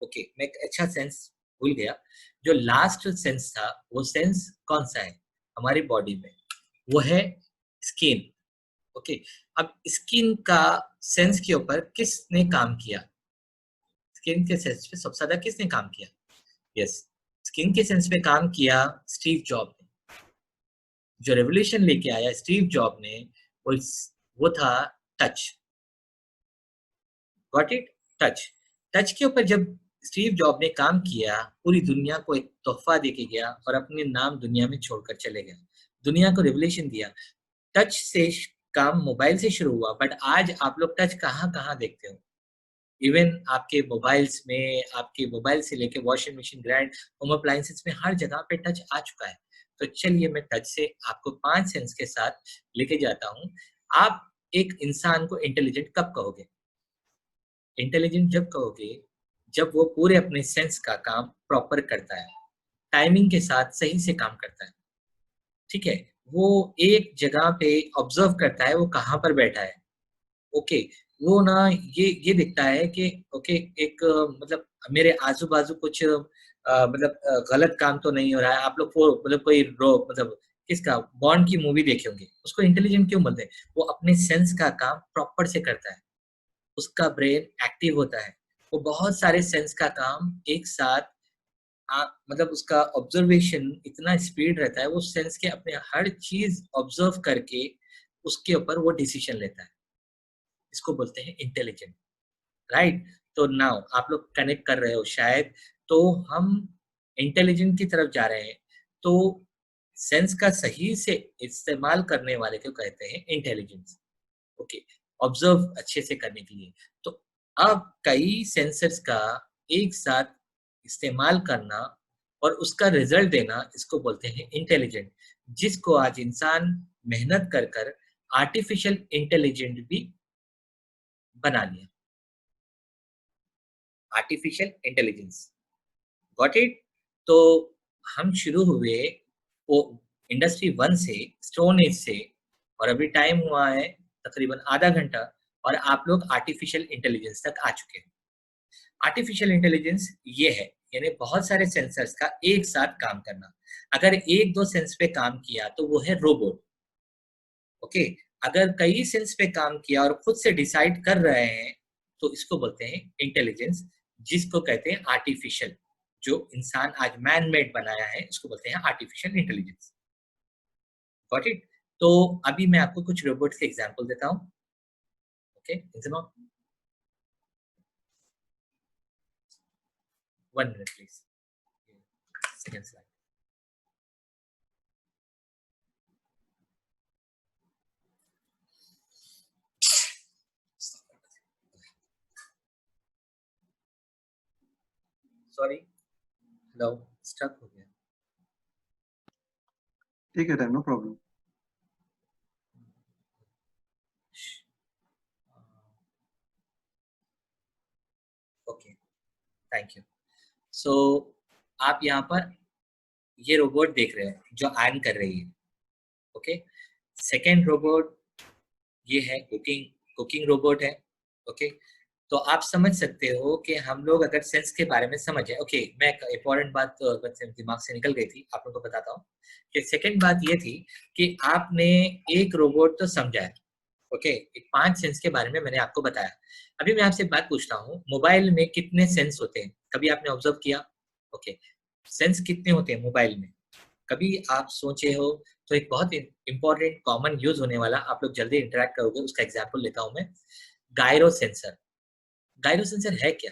ओके, मैं एक अच्छा सेंस भूल गया, जो लास्ट सेंस था, वो सेंस कौन सा है हमारी बॉडी में? वो है स्किन। ओके, अब स्किन का सेंस के ऊपर किसने काम किया? स्किन के सेंस पे सबसे ज्यादा किसने काम किया? यस, स्किन के सेंस पे काम किया स्टीव जॉब ने। जो रेवोल्यूशन लेके आया स्टीव जॉब ने, वो वो था touch. Got it? Touch. Touch के ऊपर जब स्टीव जॉब ने काम किया, पूरी दुनिया को एक तोहफा देके गया और अपने नाम दुनिया में छोड़कर चले गया, दुनिया को रेवोल्यूशन दिया। टच से काम मोबाइल से शुरू हुआ, बट आज आप लोग टच कहाँ कहाँ देखते हो? इवन आपके मोबाइल्स में, आपके मोबाइल से लेके washing machine, grind, home appliances में हर जगह पे टच आ चुका है। तो चलिए, मैं टच से आपको 5 सेंस के साथ लेके जाता हूँ। आप एक इंसान को इंटेलिजेंट कब कहोगे? इंटेलिजेंट जब कहोगे जब वो पूरे अपने सेंस का काम प्रॉपर करता है, टाइमिंग के साथ सही से काम करता है। ठीक है, वो एक जगह पे ऑब्जर्व करता है वो कहाँ पर बैठा है। ओके, वो ना ये दिखता है कि ओके, एक मतलब मेरे आजू बाजू कुछ मतलब गलत काम तो नहीं हो रहा है। आप लोग को मतलब कोई मतलब किसका बॉन्ड की मूवी देखे होंगे, उसको इंटेलिजेंट क्यों बोलते हैं? वो अपने सेंस का काम प्रॉपर से करता है, उसका ब्रेन एक्टिव होता है, वो बहुत सारे सेंस का काम एक साथ मतलब उसका ऑब्जर्वेशन इतना स्पीड रहता है, वो सेंस के अपने हर चीज ऑब्जर्व करके उसके ऊपर वो डिसीजन लेता है। इसको बोलते हैं इंटेलिजेंट। राइट, तो नाउ आप लोग कनेक्ट कर रहे हो शायद। तो हम इंटेलिजेंट की तरफ जा रहे हैं, तो सेंस का सही से इस्तेमाल करने वाले को कहते हैं इंटेलिजेंस। ओके, ऑब्जर्व अच्छे से करने के लिए। तो अब कई सेंसर्स का एक साथ इस्तेमाल करना और उसका रिजल्ट देना, इसको बोलते हैं इंटेलिजेंट, जिसको आज इंसान मेहनत कर कर आर्टिफिशियल इंटेलिजेंट भी बना लिया। Artificial intelligence, got it? तो हम शुरू हुए वो इंडस्ट्री 1 से, स्टोन एज से, और अभी टाइम हुआ है तकरीबन आधा घंटा, और आप लोग आर्टिफिशियल इंटेलिजेंस तक आ चुके हैं। आर्टिफिशियल इंटेलिजेंस ये है, यानी बहुत सारे सेंसर्स का एक साथ काम करना। अगर एक दो सेंस पे काम किया तो वो है रोबोट। ओके, अगर कई सेंस पे काम किया और खुद से डिसाइड कर रहे हैं तो इसको बोलते हैं इंटेलिजेंस, जिसको कहते हैं आर्टिफिशियल। जो इंसान आज मैन मेड बनाया है इसको बोलते हैं आर्टिफिशियल इंटेलिजेंस। Got it? तो अभी मैं आपको कुछ रोबोट्स के एग्जांपल देता हूं। ओके, सुनो, 1 minute please, second slide. Sorry, hello, stuck हो गया। ठीक है, no problem. Okay, thank you. So आप यहाँ पर ये रोबोट देख रहे हो जो अर्न कर रही है। ओके, सेकेंड रोबोट ये है कुकिंग, कुकिंग रोबोट है। ओके, तो आप समझ सकते हो कि हम लोग अगर सेंस के बारे में समझे। ओके, मैं एक इम्पोर्टेंट बात दिमाग से निकल गई थी, आप लोगों को बताता हूँ कि सेकंड बात ये थी कि आपने एक रोबोट तो समझा है। ओके, एक 5 सेंस के बारे में मैंने आपको बताया। अभी मैं आपसे एक बात पूछता हूँ, मोबाइल में कितने सेंस होते हैं? कभी आपने ऑब्जर्व किया? ओके, सेंस कितने होते हैं मोबाइल में? कभी आप सोचे हो? तो एक बहुत इंपॉर्टेंट कॉमन यूज होने वाला, आप लोग जल्दी इंटरेक्ट करोगे, उसका एग्जांपल लेता हूं मैं। Gyro sensor. गायरो सेंसर है क्या?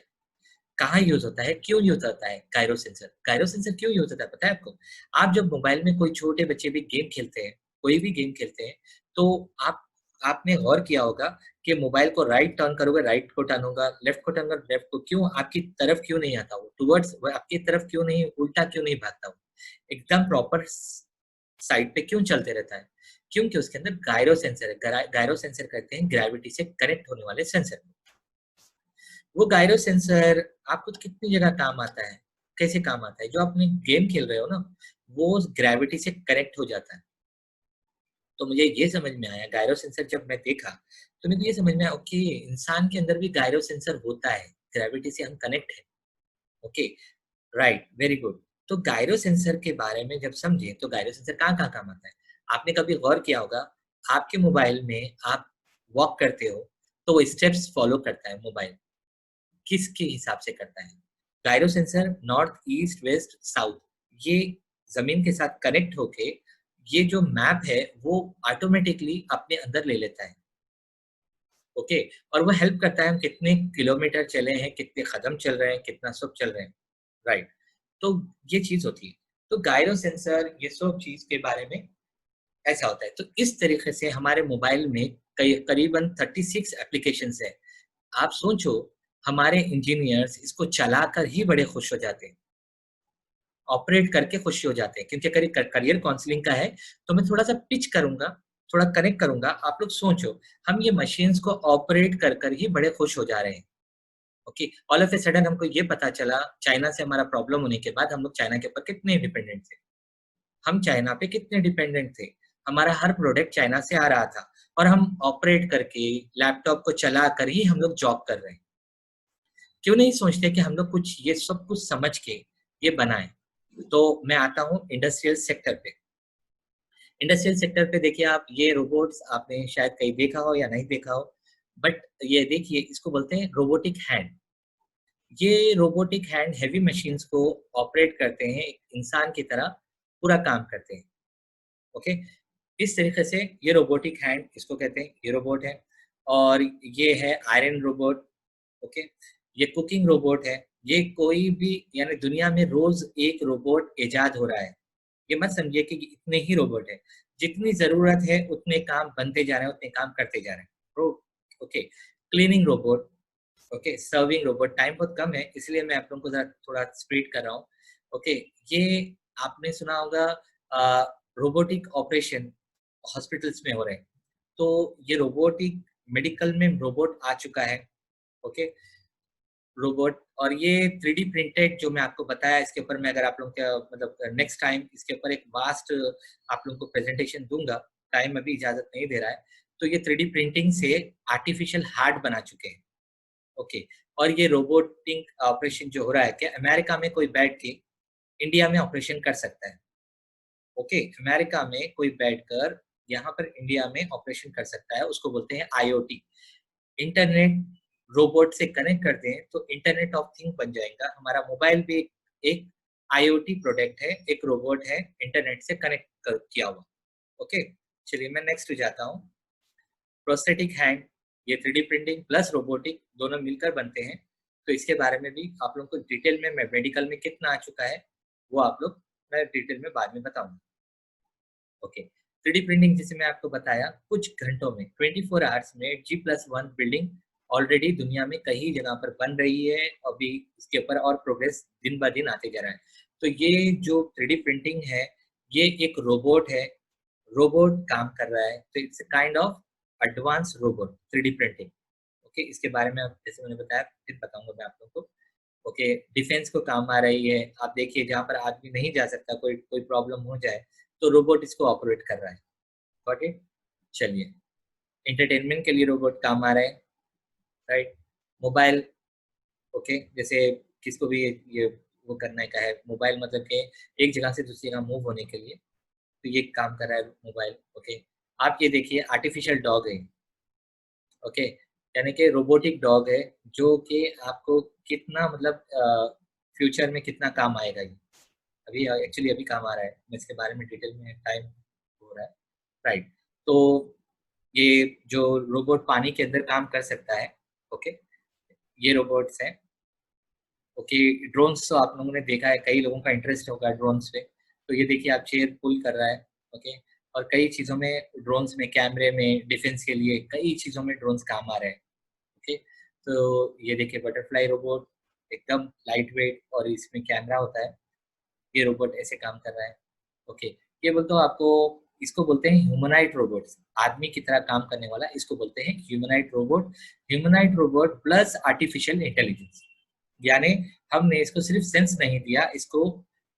कहाँ यूज होता है? क्यों यूज होता है गायरो सेंसर? गायरो सेंसर क्यों यूज होता है पता है आपको? आप जब मोबाइल में कोई छोटे बच्चे भी गेम खेलते हैं, कोई भी गेम खेलते हैं, तो आपने गौर किया होगा कि मोबाइल को राइट टर्न करोगे राइट को टर्न होगा, लेफ्ट को टर्न करोगे लेफ्ट को, क्यों आपकी तरफ क्यों नहीं आता? वो टुवर्ड्स आपकी तरफ क्यों नहीं, उल्टा क्यों नहीं भागता? वो एकदम प्रॉपर साइड पे क्यों चलते रहता है? क्योंकि उसके अंदर गायरो सेंसर है। गायरो सेंसर कहते हैं ग्रेविटी से कनेक्ट होने वाले सेंसर। वो गायरो सेंसर आपको कितनी जगह काम आता है? कैसे काम आता है? जो आपने गेम खेल रहे हो ना, वो ग्रेविटी से कनेक्ट हो जाता है। तो मुझे ये समझ में आया, गायरो सेंसर जब मैं देखा तो मेरे को ये समझ में आया, ओके, इंसान के अंदर भी गायरो सेंसर होता है, ग्रेविटी से हम कनेक्ट है। Okay, right, very good. तो गायरो सेंसर के बारे में जब समझे तो गायरो सेंसर कहाँ कहाँ काम आता है? आपने कभी गौर किया होगा, आपके मोबाइल में आप वॉक करते हो तो वो स्टेप्स फॉलो करता है मोबाइल, किसके हिसाब से करता है? Gyro sensor north east west south, ये जमीन के साथ कनेक्ट होके ये जो मैप है वो ऑटोमेटिकली अपने अंदर ले लेता है। ओके, और वो हेल्प करता है हम कितने किलोमीटर चले हैं, कितने कदम चल रहे हैं, कितना सब चल रहे हैं। राइट, तो ये चीज होती है। तो गायरो सेंसर ये सब चीज के बारे में ऐसा होता है। तो इस तरीके से हमारे मोबाइल में कई करीबन 36 एप्लीकेशंस है। आप सोचो, हमारे इंजीनियर्स इसको चलाकर ही बड़े खुश हो जाते हैं, ऑपरेट करके खुशी हो जाते हैं। क्योंकि करियर काउंसलिंग का है तो मैं थोड़ा सा पिच करूंगा, थोड़ा कनेक्ट करूंगा। आप लोग सोचो, हम ये मशीन्स को ऑपरेट कर कर ही बड़े खुश हो जा रहे हैं। Okay, all of a sudden हमको ये पता चला, चाइना से हमारा प्रॉब्लम होने के बाद हम लोग चाइना के ऊपर कितने डिपेंडेंट थे, हम चाइना पे कितने डिपेंडेंट थे, हमारा हर प्रोडक्ट चाइना से आ रहा था, और हम ऑपरेट करके लैपटॉप को चला कर ही हम लोग जॉब कर रहे हैं। क्यों नहीं सोचते कि हम लोग कुछ ये सब कुछ समझ के ये बनाएं? तो मैं आता हूँ इंडस्ट्रियल सेक्टर पे। इंडस्ट्रियल सेक्टर पे देखिए, आप ये रोबोट्स आपने शायद कहीं देखा हो या नहीं देखा हो, बट ये देखिए, इसको बोलते हैं रोबोटिक हैंड। ये रोबोटिक हैंड हैवी मशीन्स को ऑपरेट करते हैं, एक इंसान की तरह पूरा काम करते हैं। ओके, इस तरीके से ये रोबोटिक हैंड इसको कहते हैं, ये रोबोट है। और ये है आयरन रोबोट। ओके, ये कुकिंग रोबोट है। ये कोई भी, यानी दुनिया में रोज एक रोबोट इजाद हो रहा है। ये मत समझिए कि इतने ही रोबोट है, जितनी जरूरत है उतने काम बनते जा रहे हैं, उतने काम करते जा रहे हैं। Okay, cleaning robot. Okay, serving robot. Time बहुत कम है इसलिए मैं आप लोगों को जरा थोड़ा स्पीड कर रहा हूँ। ओके, ये आपने सुना होगा रोबोटिक ऑपरेशन हॉस्पिटल्स में हो रहे हैं, तो ये रोबोटिक मेडिकल में रोबोट आ चुका है। Okay, robot. और ये 3D प्रिंटेड जो मैं आपको बताया, इसके ऊपर मैं अगर आप लोगों का मतलब नेक्स्ट टाइम इसके ऊपर एक वास्ट आप लोगों को प्रेजेंटेशन दूंगा, टाइम अभी इजाजत नहीं दे रहा है। तो ये 3D प्रिंटिंग से आर्टिफिशियल हार्ट बना चुके हैं। ओके, और ये रोबोटिक ऑपरेशन जो हो रहा है, कि अमेरिका में कोई बैठ के इंडिया में ऑपरेशन कर सकता है। ओके, अमेरिका में कोई बैठकर यहाँ पर इंडिया में ऑपरेशन कर सकता है, उसको बोलते हैं IoT। इंटरनेट रोबोट से कनेक्ट कर दें तो इंटरनेट ऑफ थिंग बन जाएगा। हमारा मोबाइल भी एक IoT प्रोडक्ट है, एक रोबोट है इंटरनेट से कनेक्ट किया हुआ। ओके, चलिए मैं नेक्स्ट जाता हूँ। प्रोस्थेटिक हैंड, ये 3D प्रिंटिंग प्लस रोबोटिक दोनों मिलकर बनते हैं, तो इसके बारे में भी आप लोग को डिटेल में, मैं मेडिकल में कितना आ चुका है वो आप लोग मैं डिटेल में बाद में बताऊंगा। ओके, 3D प्रिंटिंग जैसे मैं आपको बताया, कुछ घंटों में 24 आवर्स में G+1 बिल्डिंग ऑलरेडी दुनिया में कई जगह पर बन रही है, अभी इसके ऊपर और प्रोग्रेस दिन ब दिन आते जा रहा है। तो ये जो 3D प्रिंटिंग है, ये एक रोबोट है, रोबोट काम कर रहा है, तो it's kind of advance robot 3D printing. Okay, इसके बारे में आप जैसे मैंने बताया फिर बताऊंगा मैं आप लोगों को। ओके, डिफेंस को काम आ रही है। आप देखिए जहाँ पर आदमी नहीं जा सकता, कोई कोई प्रॉब्लम हो जाए तो रोबोट इसको ऑपरेट कर रहा है। Got it? चलिए, एंटरटेनमेंट के लिए रोबोट काम आ रहा है, राइट? मोबाइल, ओके, जैसे किसको भी ये वो करने का है, मोबाइल मतलब कि एक जगह से दूसरी जगह मूव होने के लिए, तो ये काम कर रहा है मोबाइल। ओके, आप ये देखिए आर्टिफिशियल डॉग है, ओके, यानी कि रोबोटिक डॉग है, जो कि आपको कितना मतलब फ्यूचर में कितना काम आएगा। ये अभी एक्चुअली अभी काम आ रहा है, मैं इसके बारे में डिटेल में टाइम हो रहा है, राइट? तो ये जो रोबोट पानी के अंदर काम कर सकता है, ओके, ये रोबोट्स हैं। ओके, ड्रोन्स तो आप लोगों ने देखा है, कई लोगों का इंटरेस्ट होगा ड्रोन्स पे, तो ये देखिए आप चेयर पुल कर रहा है। ओके, और कई चीज़ों में ड्रोन्स में, कैमरे में, डिफेंस के लिए कई चीज़ों में ड्रोन्स काम आ रहे हैं। ओके, तो ये देखिए बटरफ्लाई रोबोट, एकदम लाइट वेट और इसमें कैमरा होता है, ये रोबोट ऐसे काम कर रहा है। ओके, ये बोलते हो आपको, इसको बोलते हैं ह्यूमनाइड रोबोट्स, आदमी की तरह काम करने वाला, इसको बोलते हैं humanoid robot. Humanoid robot plus artificial intelligence, यानी हमने इसको सिर्फ सेंस नहीं दिया, इसको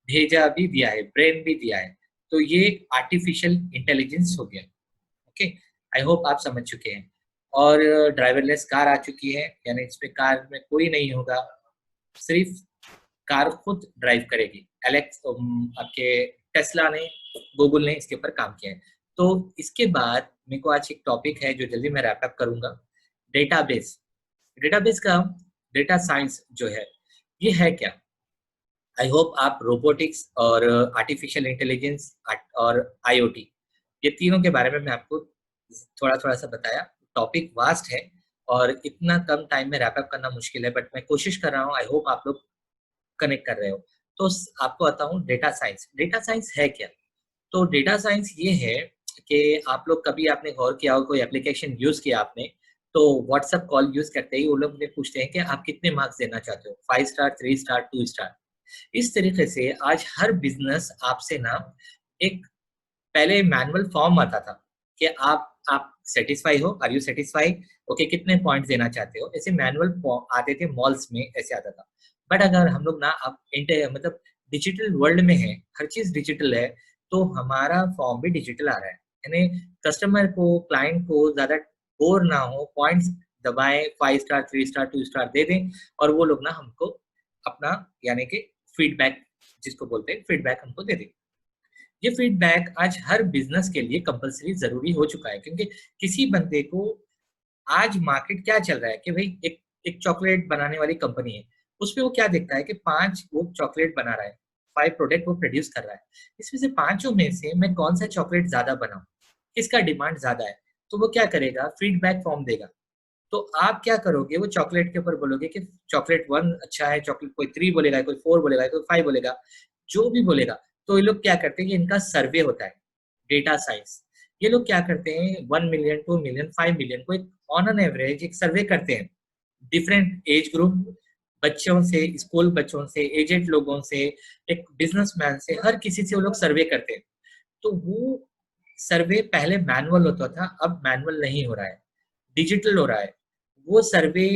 भेजा भी दिया है, ब्रेन भी दिया है, तो ये आर्टिफिशियल इंटेलिजेंस हो गया। ओके, आई होप आप समझ चुके हैं। और ड्राइवरलेस कार आ चुकी है, यानी इसमें कार में कोई नहीं होगा, सिर्फ कार खुद ड्राइव करेगी। एलेक्स आपके टेस्ला ने, गूगल ने इसके ऊपर काम किया है। तो इसके बाद मेरे को आज एक टॉपिक है जो जल्दी मैं रैप अप करूंगा, डेटाबेस। डेटाबेस का, डेटा साइंस जो है, ये है क्या? आई होप आप रोबोटिक्स और आर्टिफिशियल इंटेलिजेंस और IoT, ये तीनों के बारे में मैं आपको थोड़ा थोड़ा सा बताया। टॉपिक वास्ट है और इतना कम टाइम में रैप अप करना मुश्किल है, बट मैं कोशिश कर रहा हूँ, आई होप आप लोग कनेक्ट कर रहे हो। तो आपको आता हूँ डेटा साइंस। डेटा साइंस है क्या? तो डेटा साइंस ये है कि आप लोग कभी आपने गौर किया हो, कोई एप्लीकेशन यूज किया आपने, तो व्हाट्सएप कॉल यूज करते ही वो लोग मुझे पूछते हैं कि आप कितने मार्क्स देना चाहते हो, 5 स्टार, 3 स्टार, 2 स्टार। इस तरीके से आज हर बिजनेस आपसे ना, एक पहले मैनुअल फॉर्म आता था कि आप सेटिस्फाई हो, आर यू सेटिस्फाई, ओके, कितने पॉइंट्स देना चाहते हो, ऐसे मैनुअल आते थे मॉल्स में, ऐसे आता था। बट अगर हम लोग ना अब मतलब डिजिटल वर्ल्ड में है, हर चीज डिजिटल है, तो हमारा फॉर्म भी डिजिटल आ रहा है, यानी कस्टमर को, क्लाइंट को ज्यादा बोर ना हो, पॉइंट्स दबाएं, 5 स्टार, 3 स्टार, 2 स्टार दे दें, और वो लोग ना हमको अपना, यानी कि फीडबैक, जिसको बोलते हैं फीडबैक, हमको दे दें। ये फीडबैक आज हर बिजनेस के लिए कंपलसरी जरूरी हो चुका है, क्योंकि किसी बंदे को, आज मार्केट क्या चल रहा है कि भाई एक एक चॉकलेट बनाने वाली कंपनी है, उसमें वो क्या देखता है कि 5 वो चॉकलेट बना रहा है, 5 प्रोडक्ट वो प्रोड्यूस कर रहा है, इसमें से 5 में से मैं कौन सा चॉकलेट ज्यादा बनाऊं, किसका डिमांड ज्यादा है, तो वो क्या करेगा, फीडबैक फॉर्म देगा। तो आप क्या करोगे, वो चॉकलेट के ऊपर बोलोगे कि चॉकलेट 1 अच्छा है, चॉकलेट कोई 3 बोलेगा, कोई 4 बोलेगा, कोई 5 बोलेगा, जो भी बोलेगा। तो ये लोग क्या करते हैं कि इनका सर्वे होता है, डेटा साइंस। ये लोग क्या करते हैं, 1 मिलियन, 2 मिलियन, 5 मिलियन को एक ऑन एन एवरेज एक सर्वे करते हैं, डिफरेंट एज ग्रुप, बच्चों से, स्कूल बच्चों से, एजेड लोगों से, एक बिजनेसमैन से, हर किसी से वो लोग सर्वे करते हैं। तो वो सर्वे पहले मैनुअल होता था, अब मैनुअल नहीं हो रहा है, डिजिटल हो रहा है। वो सर्वे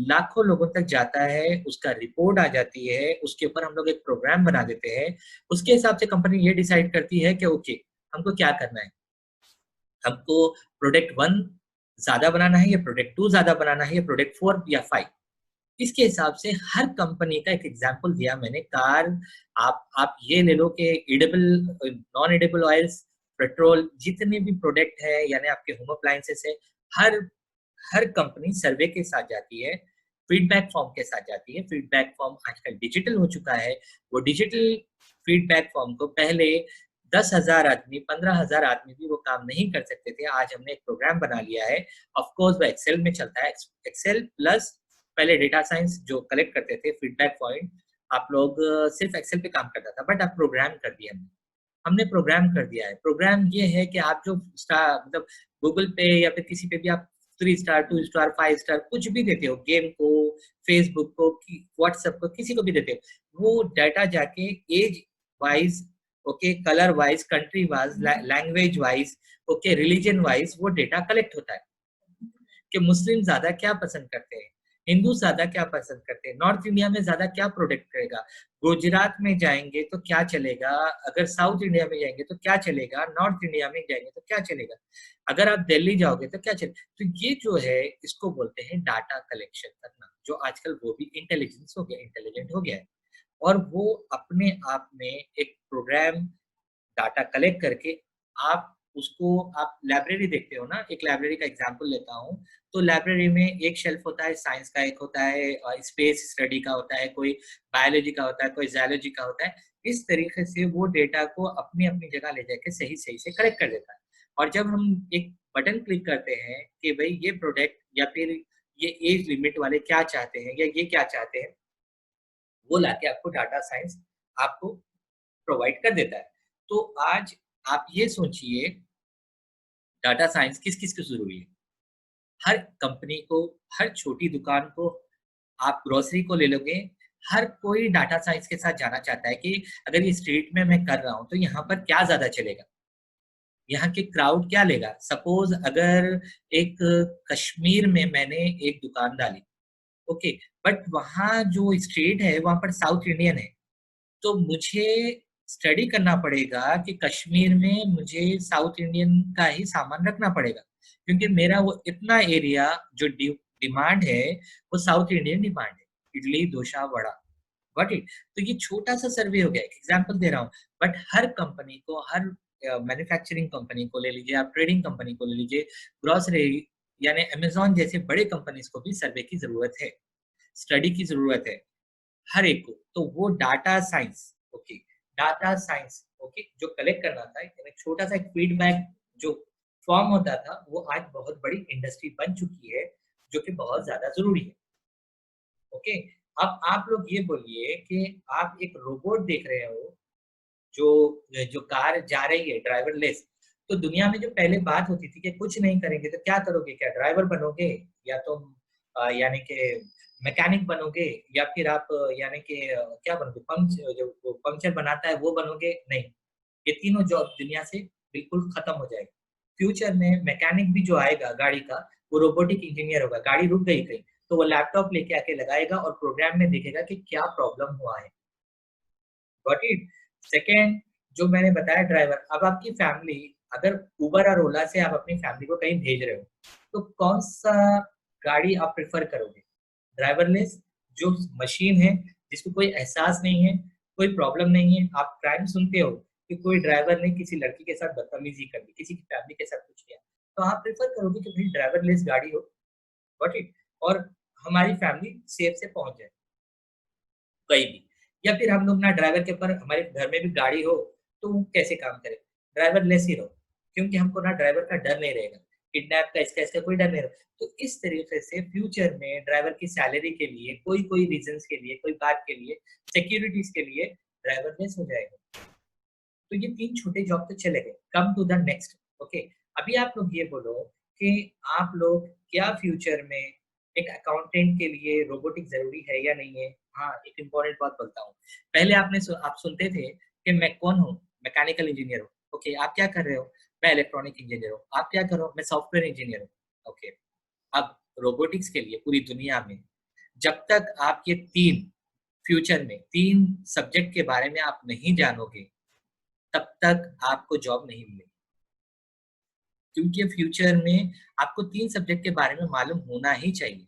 लाखों लोगों तक जाता है, उसका रिपोर्ट आ जाती है, उसके ऊपर हम लोग एक प्रोग्राम बना देते हैं, उसके हिसाब से कंपनी ये डिसाइड करती है कि ओके, हमको क्या करना है, हमको प्रोडक्ट 1 ज्यादा बनाना है, या प्रोडक्ट 2 ज्यादा बनाना है, या प्रोडक्ट 4 या 5। इसके हिसाब से हर कंपनी का एक एग्जांपल दिया मैंने। कार, आप ये ले लो कि edible, non edible oils, petrol, जितने भी प्रोडक्ट है यानी आपके होम अप्लायंसेस है, हर कंपनी सर्वे के साथ जाती है, फीडबैक फॉर्म के साथ जाती है। फीडबैक फॉर्म आजकल डिजिटल हो चुका है। वो डिजिटल फीडबैक फॉर्म को पहले 10,000 आदमी, 15,000 आदमी भी वो काम नहीं कर सकते थे। आज हमने एक प्रोग्राम बना लिया है, ऑफ कोर्स वो एक्सेल में चलता है, एक्सेल प्लस पहले डेटा साइंस जो कलेक्ट करते थे फीडबैक पॉइंट, आप लोग सिर्फ एक्सेल पे काम करता था, बट अब प्रोग्राम कर दिया हमने प्रोग्राम कर दिया है। प्रोग्राम ये है कि आप जो स्टार मतलब गूगल पे या फिर किसी पे भी आप 3 स्टार 2 स्टार 5 स्टार कुछ भी देते हो, गेम को, फेसबुक को, व्हाट्सएप को, किसी को भी देते हो, वो डाटा जाके age wise, okay, colour wise, country wise, language wise, okay, religion wise वो डेटा कलेक्ट होता है कि मुस्लिम ज्यादा क्या पसंद करते हैं, हिंदू ज्यादा क्या पसंद करते हैं, नॉर्थ इंडिया में ज्यादा क्या प्रोडक्ट करेगा, गुजरात में जाएंगे तो क्या चलेगा, अगर साउथ इंडिया में जाएंगे तो क्या चलेगा, नॉर्थ इंडिया में जाएंगे तो क्या चलेगा, अगर आप दिल्ली जाओगे तो क्या चलेगा। तो ये जो है इसको बोलते हैं डाटा कलेक्शन करना, जो आजकल वो भी इंटेलिजेंस हो गया, इंटेलिजेंट हो गया है। और वो अपने आप में एक प्रोग्राम डाटा कलेक्ट करके आप उसको, आप लाइब्रेरी देखते हो ना, एक लाइब्रेरी का एग्जांपल लेता हूँ, तो लाइब्रेरी में एक शेल्फ होता है साइंस का, एक होता है स्पेस स्टडी का होता है, कोई बायोलॉजी का होता है, कोई ज़ूलॉजी का होता है। इस तरीके से वो डेटा को अपनी अपनी जगह ले जाके सही सही से कलेक्ट कर देता है। और जब हम एक बटन क्लिक करते हैं कि भाई ये प्रोडक्ट या फिर ये एज लिमिट वाले क्या चाहते हैं या ये क्या चाहते हैं, वो लाके आपको डाटा साइंस आपको प्रोवाइड कर देता है। तो आज आप ये सोचिए डाटा साइंस किस किस को जरूरी है। हर कंपनी को, हर छोटी दुकान को, आप ग्रोसरी को ले लोगे, हर कोई डाटा साइंस के साथ जाना चाहता है कि अगर ये स्ट्रीट में मैं कर रहा हूँ तो यहाँ पर क्या ज्यादा चलेगा, यहाँ के क्राउड क्या लेगा। सपोज अगर एक कश्मीर में मैंने एक दुकान डाली, ओके, बट वहाँ जो स्ट्रीट है वहां पर साउथ इंडियन है, तो मुझे स्टडी करना पड़ेगा कि कश्मीर में मुझे साउथ इंडियन का ही सामान रखना पड़ेगा, क्योंकि मेरा वो इतना एरिया जो डिमांड है वो साउथ इंडियन डिमांड है, इडली डोसा वड़ा, गॉट इट। तो ये छोटा सा सर्वे हो गया, एग्जांपल दे रहा हूँ, बट हर कंपनी को, हर मैन्युफैक्चरिंग कंपनी को ले लीजिए, आप ट्रेडिंग कंपनी को ले लीजिए, ग्रोसरी यानी अमेजोन जैसे बड़े कंपनीज को भी सर्वे की जरूरत है, स्टडी की जरूरत है, हर एक को। तो वो data science, okay, data science, okay, जो कलेक्ट करना था, यानी छोटा सा एक फीडबैक जो फॉर्म होता था, वो आज बहुत बड़ी इंडस्ट्री बन चुकी है, जो कि बहुत ज्यादा जरूरी है। ओके, अब आप लोग ये बोलिए कि आप एक रोबोट देख रहे हो जो जो कार जा रही है ड्राइवरलेस, तो दुनिया में जो पहले बात होती थी कि कुछ नहीं करेंगे तो क्या करोगे, क्या ड्राइवर बनोगे, या तुम यानी कि मैकेनिक बनोगे, या फिर आप यानी कि क्या बनोगे, जो पंक्चर बनाता है वो बनोगे, नहीं, ये तीनों जॉब दुनिया से बिल्कुल खत्म हो जाएगा। फ्यूचर में मैकेनिक भी जो आएगा गाड़ी का, वो रोबोटिक इंजीनियर होगा, गाड़ी रुक गई कहीं तो वो लैपटॉप लेके आके लगाएगा और प्रोग्राम में देखेगा कि क्या प्रॉब्लम हुआ है, गॉट इट। सेकेंड, जो मैंने बताया ड्राइवर, अब आपकी फैमिली, अगर उबर और ओला से आप अपनी फैमिली को कहीं भेज रहे हो, तो कौन सा गाड़ी आप प्रेफर करोगे, ड्राइवरलेस जो मशीन है जिसको कोई एहसास नहीं है, कोई प्रॉब्लम नहीं है। आप क्राइम सुनते हो कि कोई ड्राइवर ने किसी लड़की के साथ बदतमीजी कर दी, किसी की फैमिली के साथ कुछ किया, तो आप प्रेफर करोगे कि भाई ड्राइवरलेस गाड़ी हो, गॉट इट, और हमारी फैमिली सेफ से पहुंच जाए कहीं भी। या फिर हम लोग ना ड्राइवर के ऊपर, हमारे घर में भी गाड़ी हो तो वो कैसे काम करे, ड्राइवर लेस ही रहो, क्योंकि हमको ना ड्राइवर का डर नहीं रहेगा, किडनैप का इसका इसका कोई डर नहीं रहेगा। तो इस तरीके से फ्यूचर में ड्राइवर की सैलरी के लिए, कोई कोई रीजंस के लिए, कोई बात के लिए, सिक्योरिटीज के लिए ड्राइवर लेस हो जाएगा। तो ये 3 छोटे जॉब तो चले गए। Come to the next, okay. अभी आप लोग ये बोलो कि आप लोग क्या फ्यूचर में एक अकाउंटेंट के लिए रोबोटिक जरूरी है या नहीं है। हाँ, एक इम्पोर्टेंट बात बोलता हूँ। पहले आप सुनते थे कि मैं कौन हूँ, मैकेनिकल इंजीनियर हूँ, ओके, आप क्या कर रहे हो, मैं इलेक्ट्रॉनिक इंजीनियर हूँ, आप क्या करो, मैं सॉफ्टवेयर इंजीनियर हूँ, ओके। अब रोबोटिक्स के लिए पूरी दुनिया में जब तक आप ये 3 फ्यूचर में 3 सब्जेक्ट के बारे में आप नहीं जानोगे, तब तक आपको जॉब नहीं मिलेगी, क्योंकि फ्यूचर में आपको 3 सब्जेक्ट के बारे में मालूम होना ही चाहिए,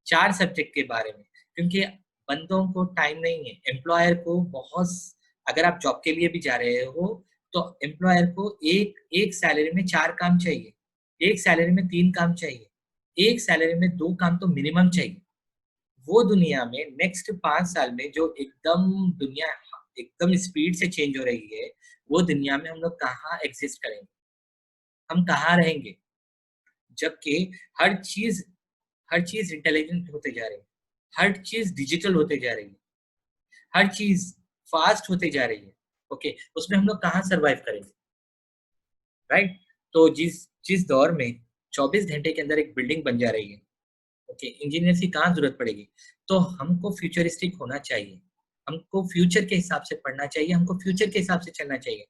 4 सब्जेक्ट के बारे में, क्योंकि बंदों को टाइम नहीं है, एम्प्लॉयर को बहुत, अगर आप जॉब के लिए भी जा रहे हो तो एम्प्लॉयर को एक सैलरी में 4 काम चाहिए, एक सैलरी में 3 काम चाहिए, एक सैलरी में 2 काम तो मिनिमम चाहिए। वो दुनिया में नेक्स्ट 5 साल में जो एकदम दुनिया एकदम स्पीड से चेंज हो रही है, वो दुनिया में हम लोग कहाँ एग्जिस्ट करेंगे, हम कहाँ रहेंगे, जबकि हर चीज इंटेलिजेंट होते जा रही है, हर चीज डिजिटल होते जा रही है, हर चीज फास्ट होते जा रही है। ओके, उसमें हम लोग कहाँ सरवाइव करेंगे, राइट? तो जिस जिस दौर में 24 घंटे के अंदर एक बिल्डिंग बन जा रही है, ओके, इंजीनियर की कहाँ जरूरत पड़ेगी? तो हमको फ्यूचरिस्टिक होना चाहिए, हमको फ्यूचर के हिसाब से पढ़ना चाहिए, हमको फ्यूचर के हिसाब से चलना चाहिए।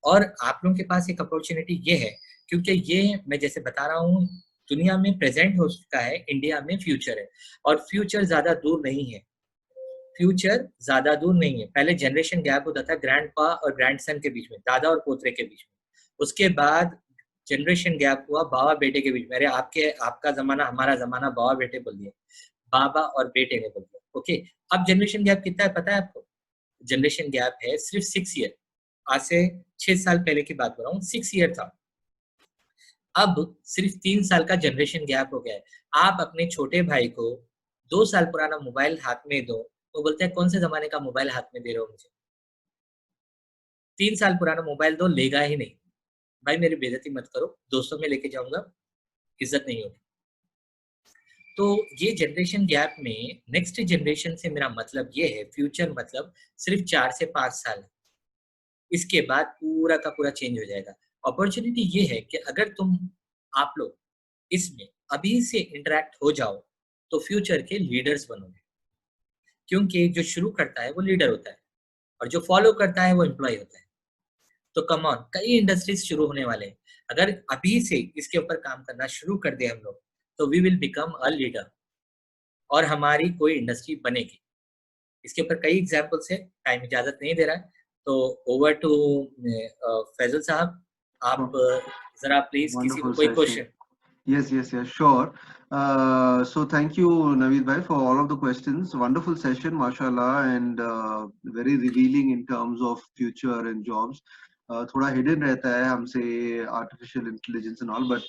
और आप लोगों के पास एक अपॉर्चुनिटी ये है, क्योंकि ये मैं जैसे बता रहा हूँ, दुनिया में प्रेजेंट हो चुका है, इंडिया में फ्यूचर है, और फ्यूचर ज्यादा दूर नहीं है, फ्यूचर ज्यादा दूर नहीं है। पहले जनरेशन गैप होता था ग्रैंडपा और ग्रैंडसन के बीच में, दादा और पोतरे के बीच में। उसके बाद जनरेशन गैप हुआ बाबा बेटे के बीच में। अरे आपका जमाना हमारा जमाना, बाबा बेटे बोल दिया, बाबा और बेटे ने बोल दिया। ओके, अब जनरेशन गैप कितना है पता है आपको? जनरेशन गैप है सिर्फ 6 ईयर। आज से 6 साल पहले की बात कर रहा हूँ, 6 ईयर था, अब सिर्फ 3 साल का जनरेशन गैप हो गया है। आप अपने छोटे भाई को 2 साल पुराना मोबाइल हाथ में दो, तो बोलते हैं कौन से जमाने का मोबाइल हाथ में दे रहे हो मुझे? 3 साल पुराना मोबाइल दो, लेगा ही नहीं। भाई मेरी बेइज्जती मत करो, दोस्तों में लेके जाऊंगा, इज्जत नहीं होगी। तो ये जनरेशन गैप में नेक्स्ट जनरेशन से मेरा मतलब ये है, फ्यूचर मतलब सिर्फ 4 से 5 साल है, इसके बाद पूरा का पूरा चेंज हो जाएगा। अपॉर्चुनिटी ये है कि अगर आप लोग इसमें अभी से इंटरेक्ट हो जाओ, तो फ्यूचर के लीडर्स बनोगे, क्योंकि जो शुरू करता है वो लीडर होता है, और जो फॉलो करता है वो एम्प्लॉय होता है। तो कम ऑन, कई इंडस्ट्रीज शुरू होने वाले हैं, अगर अभी से इसके ऊपर काम करना शुरू कर दे हम लोग, तो we will become a leader, और हमारी कोई इंडस्ट्री बनेगी। इसके ऊपर कई एग्जाम्पल्स है, टाइम इजाजत नहीं दे रहा है, तो ओवर टू फैजल साहब, आप जरा प्लीज किसी को Wonderful कोई session. Question. Yes, sure. So thank you, Naveed bhai, for all of the questions. Wonderful session, mashallah, and very revealing in terms of future and jobs. थोड़ा hidden रहता है हमसे artificial intelligence and all, but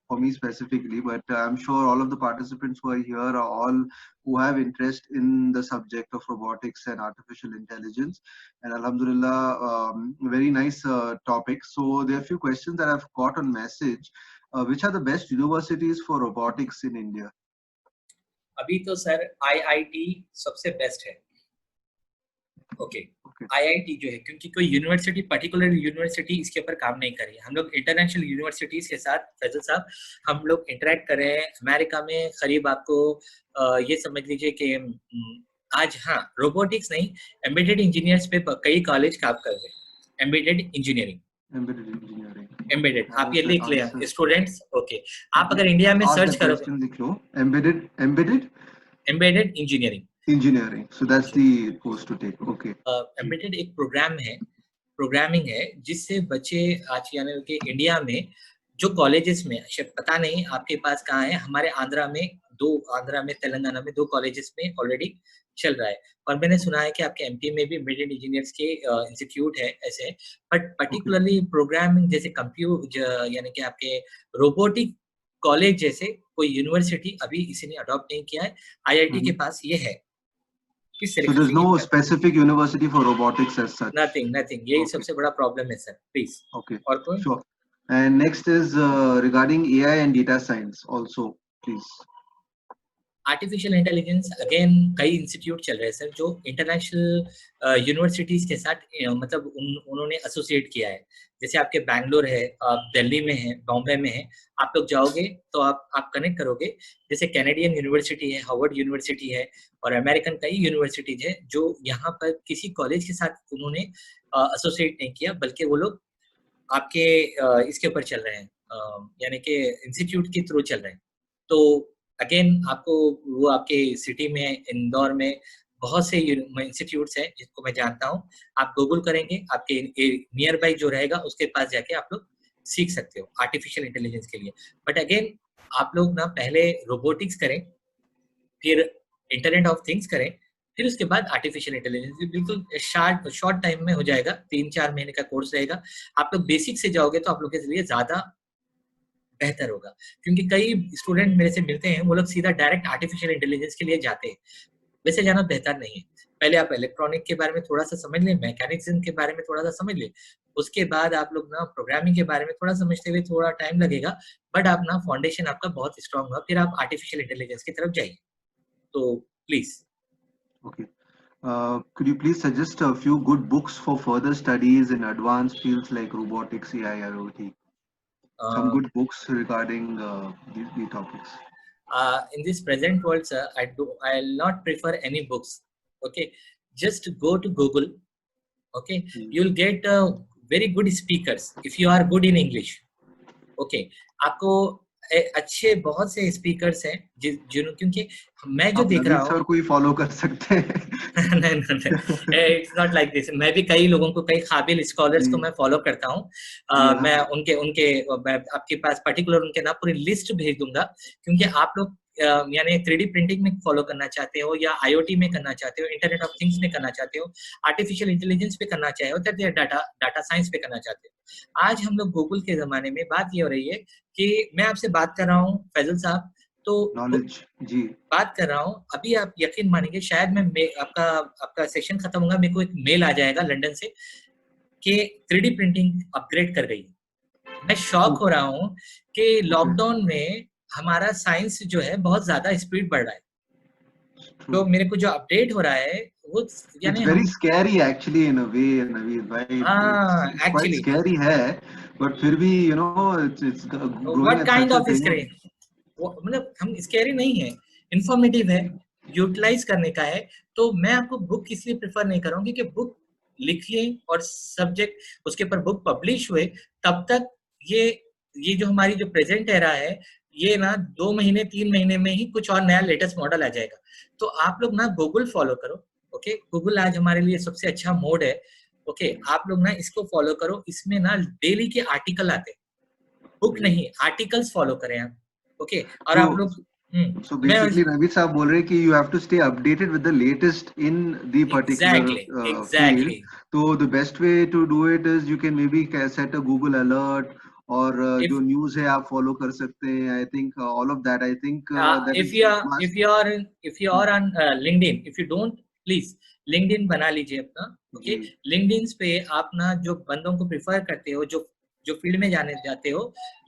for me specifically, but I'm sure all of the participants who are here are all who have interest in the subject of robotics and artificial intelligence. And Alhamdulillah, very nice topic. So there are a few questions that I've got on message. Which are the best universities for robotics in India? अभी तो sir IIT सबसे best है। Okay, IIT जो है, क्योंकि कोई university particular university इसके ऊपर काम नहीं कर रही है। हम लोग इंटरनेशनल यूनिवर्सिटीज के साथ, फैजल साहब, हम लोग इंटरेक्ट कर रहे हैं। अमेरिका में करीब आपको ये समझ लीजिए कि आज, हाँ, रोबोटिक्स नहीं, एम्बेडेड इंजीनियर्स पे कई कॉलेज काम कर रहे हैं। Embedded engineering, Embedded engineering. Embedded, That आप was ये the लिख ले answer. स्टूडेंट्स। ओके, आप अगर इंडिया में Ask सर्च that करोगे question, Diklo. Embedded embedded engineering, engineering. So that's the course to take. Okay. Embedded एक प्रोग्राम है, प्रोग्रामिंग है, जिससे बच्चे आज यानी कि इंडिया में जो कॉलेजेस में, शायद पता नहीं आपके पास कहाँ है, हमारे आंध्रा में तेलंगाना में 2 कॉलेजेस में ऑलरेडी चल रहा है। और मैंने सुना है कि आपके एमपी में भी एम्बेडेड इंजीनियर्स के इंस्टीट्यूट है ऐसे, बट पर्टिकुलरली प्रोग्रामिंग जैसे कंप्यूटर यानी कि आपके रोबोटिक कॉलेज जैसे कोई यूनिवर्सिटी अभी इसी ने अडॉप्ट नहीं किया है। आईआईटी के पास ये है। किस So तरीके there's से ये no specific university for robotics as such. Nothing, यही Okay. सबसे बड़ा प्रॉब्लम है सर, प्लीज। Okay. और कोई? Sure. And next is regarding AI and data science also, please. Artificial intelligence again कई इंस्टीट्यूट चल रहे हैं सर, जो इंटरनेशनल यूनिवर्सिटीज के साथ मतलब उन्होंने एसोसिएट किया है। जैसे आपके बैंगलोर है, आप दिल्ली में है, बॉम्बे में है, आप लोग जाओगे तो आप कनेक्ट करोगे। जैसे कैनेडियन यूनिवर्सिटी है, हार्वर्ड यूनिवर्सिटी है, और अमेरिकन कई यूनिवर्सिटीज है, जो यहाँ पर किसी कॉलेज के साथ उन्होंने एसोसिएट नहीं किया, बल्कि वो लोग आपके इसके ऊपर चल रहे हैं, यानी कि इंस्टीट्यूट के थ्रू चल रहे हैं। तो अगेन आपको वो आपके सिटी में, इंदौर में बहुत से इंस्टीट्यूट्स हैं जिसको मैं जानता हूँ। आप गूगल करेंगे, आपके नियर बाई जो रहेगा उसके पास जाके आप लोग सीख सकते हो आर्टिफिशियल इंटेलिजेंस के लिए। बट अगेन आप लोग ना पहले रोबोटिक्स करें, फिर इंटरनेट ऑफ थिंग्स करें, फिर उसके बाद आर्टिफिशियल इंटेलिजेंस बिल्कुल शॉर्ट टाइम में हो जाएगा, 3-4 महीने का कोर्स रहेगा। आप लोग बेसिक से जाओगे तो आप लोग के लिए ज्यादा बेहतर होगा, क्योंकि कई स्टूडेंट मेरे से मिलते हैं, वो लोग सीधा डायरेक्ट आर्टिफिशियल इंटेलिजेंस के लिए जाते हैं। वैसे जाना बेहतर नहीं है। पहले आप इलेक्ट्रॉनिक के बारे में थोड़ा सा समझ लें, मैकेनिज्म के बारे में थोड़ा सा समझ लें, उसके बाद आप लोग ना प्रोग्रामिंग के बारे में थोड़ा समझते हुए थोड़ा टाइम लगेगा, बट आप ना फाउंडेशन आपका बहुत स्ट्रांग होगा, फिर आप आर्टिफिशियल इंटेलिजेंस की तरफ जाइए। तो please. Okay. Could you please suggest a few good books for further studies in advanced fields like robotics, AI, IoT? Some good books regarding these topics. In this present world, sir, I'll not prefer any books. Okay, just go to Google. Okay, you'll get very good speakers if you are good in English. Okay, आपको अच्छे बहुत से speakers हैं क्योंकि मैं जो आप देख रहा नवीद हूँ सर को ही फॉलो कर सकते हैं। नहीं नहीं, इट्स नॉट लाइक दिस। मैं भी कई लोगों को, कई काबिल स्कॉलर्स को मैं फॉलो करता हूँ। मैं उनके उनके मैं आपके पास पर्टिकुलर उनके ना पूरी लिस्ट भेज दूंगा, क्योंकि आप लोग यानी 3D प्रिंटिंग में फॉलो करना चाहते हो, या IoT में करना चाहते हो, इंटरनेट ऑफ थिंग्स में करना चाहते हो, आर्टिफिशियल इंटेलिजेंस पे करना चाहते हो, या डाटा साइंस पे करना चाहते हो। आज हम लोग गूगल के जमाने में बात ये हो रही है कि मैं आपसे बात कर रहा हूँ फैजल साहब, तो नॉलेज जी बात कर रहा हूँ अभी, आप यकीन मानेंगे शायद मैं आपका सेशन खत्म होगा, मेरे को एक मेल आ जाएगा लंदन से कि 3D प्रिंटिंग अपग्रेड कर गई। मैं शॉक हो रहा हूँ कि लॉकडाउन में हमारा साइंस जो है बहुत ज्यादा स्पीड बढ़ रहा है। तो मेरे को जो अपडेट हो रहा है वो यानी It's very हम scary actually in a way, Naveed bhai. It's quite actually scary है, but फिर भी it's growing what at kind such a of thing. Screen, मतलब हम स्कैरी नहीं है, इंफॉर्मेटिव है, यूटिलाइज करने का है। तो मैं आपको बुक इसलिए प्रेफर नहीं करूंगी कि बुक लिखिए और सब्जेक्ट उसके ऊपर बुक पब्लिश हुए, तब तक ये जो हमारी जो प्रेजेंट एरा है, ये ना 2 महीने 3 महीने में ही कुछ और नया लेटेस्ट मॉडल आ जाएगा। तो आप लोग ना गूगल फॉलो करो। ओके, गूगल आज हमारे लिए सबसे अच्छा मोड है। ओके, आप लोग ना इसको फॉलो करो, इसमें ना डेली के आर्टिकल आते हैं, बुक नहीं, आर्टिकल्स फॉलो करें आप। ओके, और आप लोग So मैं basically, Naveed साहब बोल रहे हैं कि you have to stay updated with the latest in the particular field. Exactly So the best way to do it is you can maybe set a Google alert, और if जो news है आप follow कर सकते हैं. I think all of that. I think that if is you are must. if you are on LinkedIn, if you don't, please LinkedIn बना लीजिए अपना। ओके, जी LinkedIn पे आप ना जो बंदों को प्रिफर करते हो, जो जो फील्ड में जाने जाते हो,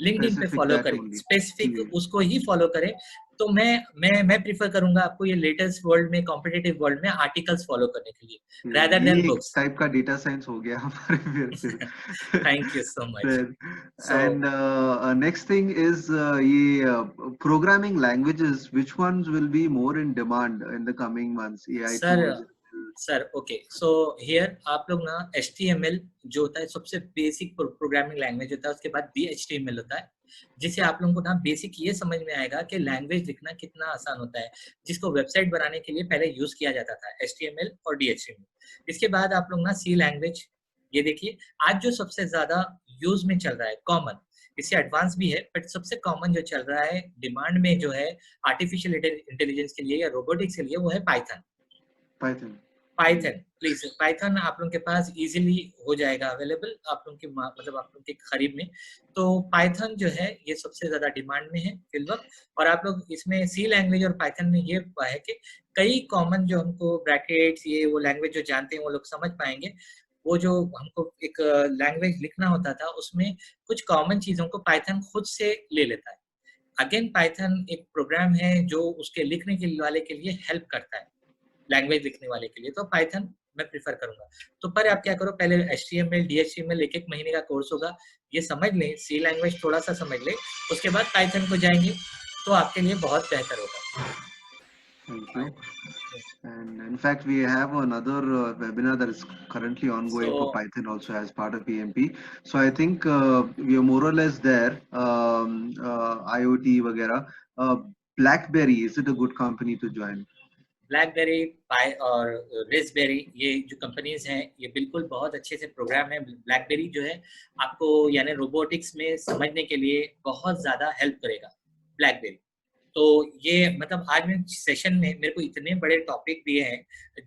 LinkedIn पे specific फॉलो that करें, only. स्पेसिफिक जी उसको ही फॉलो करें। तो मैं प्रिफर करूंगा आपको ये लेटेस्ट वर्ल्ड में, कॉम्पिटिटिव वर्ल्ड में आर्टिकल्स फॉलो करने के लिए, rather ये than एक books. टाइप का डेटा साइंस हो गया हमारे फिर Thank you so much. फिर So and next thing is ये programming languages, which ones will be more in demand in the coming months? AI tools. Sir okay, so here आप लोग ना HTML जो होता है सबसे बेसिक प्रोग्रामिंग लैंग्वेज होता है, उसके बाद DHTML होता है, जिसे आप लोगों को ना बेसिक ये समझ में आएगा कि लैंग्वेज लिखना कितना आसान होता है, जिसको वेबसाइट बनाने के लिए पहले यूज किया जाता था, HTML और DHTML। इसके बाद आप लोग ना C लैंग्वेज, ये देखिए आज जो सबसे ज्यादा यूज में चल रहा है, कॉमन, इससे एडवांस भी है, बट सबसे कॉमन जो चल रहा है डिमांड में जो है आर्टिफिशियल इंटेलिजेंस के लिए या रोबोटिक्स के लिए, वो है Python. Python. Python please, Python आप लोगों के पास इजीली हो जाएगा अवेलेबल, आप लोगों के मतलब आप लोगों के करीब में। तो पाइथन जो है ये सबसे ज्यादा डिमांड में है फिलहाल। और आप लोग इसमें सी लैंग्वेज और पाइथन में ये है कि कई कॉमन जो हमको ब्रैकेट्स, ये वो लैंग्वेज जो जानते हैं वो लोग समझ पाएंगे। वो जो हमको एक लैंग्वेज लिखना होता था, उसमें कुछ कॉमन चीजों को पाइथन खुद से ले लेता है। अगेन पाइथन एक प्रोग्राम है जो उसके लिखने के वाले के लिए हेल्प करता है, लैंग्वेज लिखने वाले के लिए। तो पाइथन मैं प्रिफर करूंगा। तो पर आप क्या करो, पहले HTML DHTML एक महीने का कोर्स होगा, ये समझ लें, सी लैंग्वेज थोड़ा सा समझ लें, उसके बाद पाइथन को जाएंगे तो आपके लिए बहुत बेहतर होगा। Thank you. And in fact, we have another webinar that is currently ongoing for So Python also as part of PMP. So I think we are more or less there. IoT वगैरह. BlackBerry, is it a good company to join? BlackBerry, pi और raspberry, ये जो companies हैं ये बिल्कुल बहुत अच्छे से प्रोग्राम है। ब्लैकबेरी जो है आपको यानी रोबोटिक्स में समझने के लिए बहुत ज़्यादा हेल्प करेगा ब्लैकबेरी। तो ये मतलब आज में सेशन में मेरे को इतने बड़े टॉपिक दिए हैं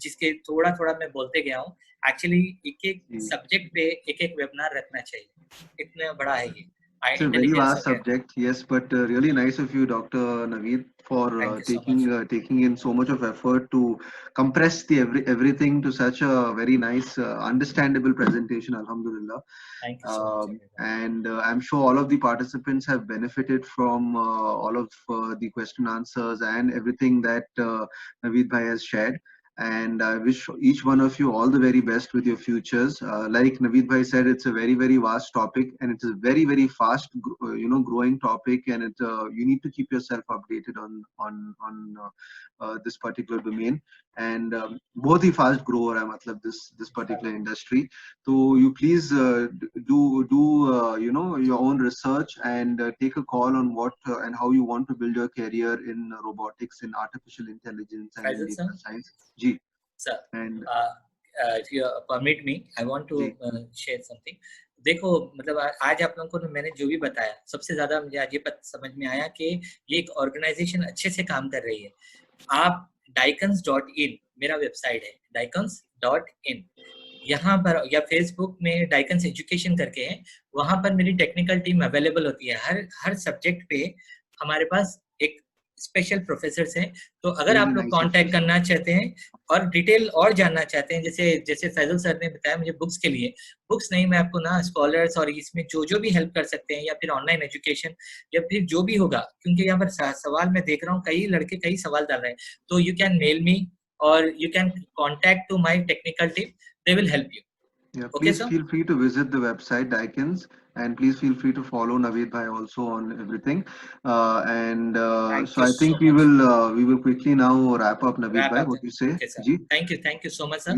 जिसके थोड़ा थोड़ा मैं बोलते गया हूँ। एक्चुअली एक एक सब्जेक्ट पे एक एक वेबिनार रखना चाहिए, इतना बड़ा है ये। It's a very vast subject, yes, but really nice of you, Dr. Naveed, for taking in so much of effort to compress the everything to such a very nice, understandable presentation. Alhamdulillah. Thank you so much. And I'm sure all of the participants have benefited from all of the question answers and everything that Naveed Bhai has shared. And I wish each one of you all the very best with your futures. Like Naveed Bhai said, it's a very, very vast topic, and it's a very, very fast, growing topic, and you need to keep yourself updated on this particular domain. And बहुत ही fast grower है मतलब this particular industry. So you please do your own research and take a call on what and how you want to build your career in robotics, in artificial intelligence, and in data science. Ji. Sir, and if you permit me, I want to share something. देखो मतलब आज आप लोगों को मैंने जो भी बताया, सबसे ज्यादा मुझे आज ये समझ में आया कि ये एक ऑर्गेनाइजेशन अच्छे से काम कर रही है। आप daikons.in मेरा वेबसाइट है, daikons.in, यहाँ पर या फेसबुक में डाइकन्स एजुकेशन करके है, वहां पर मेरी टेक्निकल टीम अवेलेबल होती है। हर सब्जेक्ट पे हमारे पास एक स्पेशल प्रोफेसर्स हैं। तो अगर आप लोग कांटेक्ट करना चाहते हैं और डिटेल और जानना चाहते हैं, जैसे फैजल सर ने बताया मुझे बुक्स के लिए, बुक्स नहीं, मैं आपको ना स्कॉलर्स और इसमें जो भी हेल्प कर सकते हैं, या फिर ऑनलाइन एजुकेशन, या फिर जो भी होगा, क्योंकि यहाँ पर सवाल मैं देख रहा हूँ कई लड़के कई सवाल डाल रहे हैं, तो you can mail me or you can contact to my technical team. They will help you. Yeah, please feel free to visit the website Daikons, and please feel free to follow Naveed Bhai also on everything. So I think we will quickly now wrap up, Naveed Bhai. What do you say? Okay, sir. Thank you so much, sir.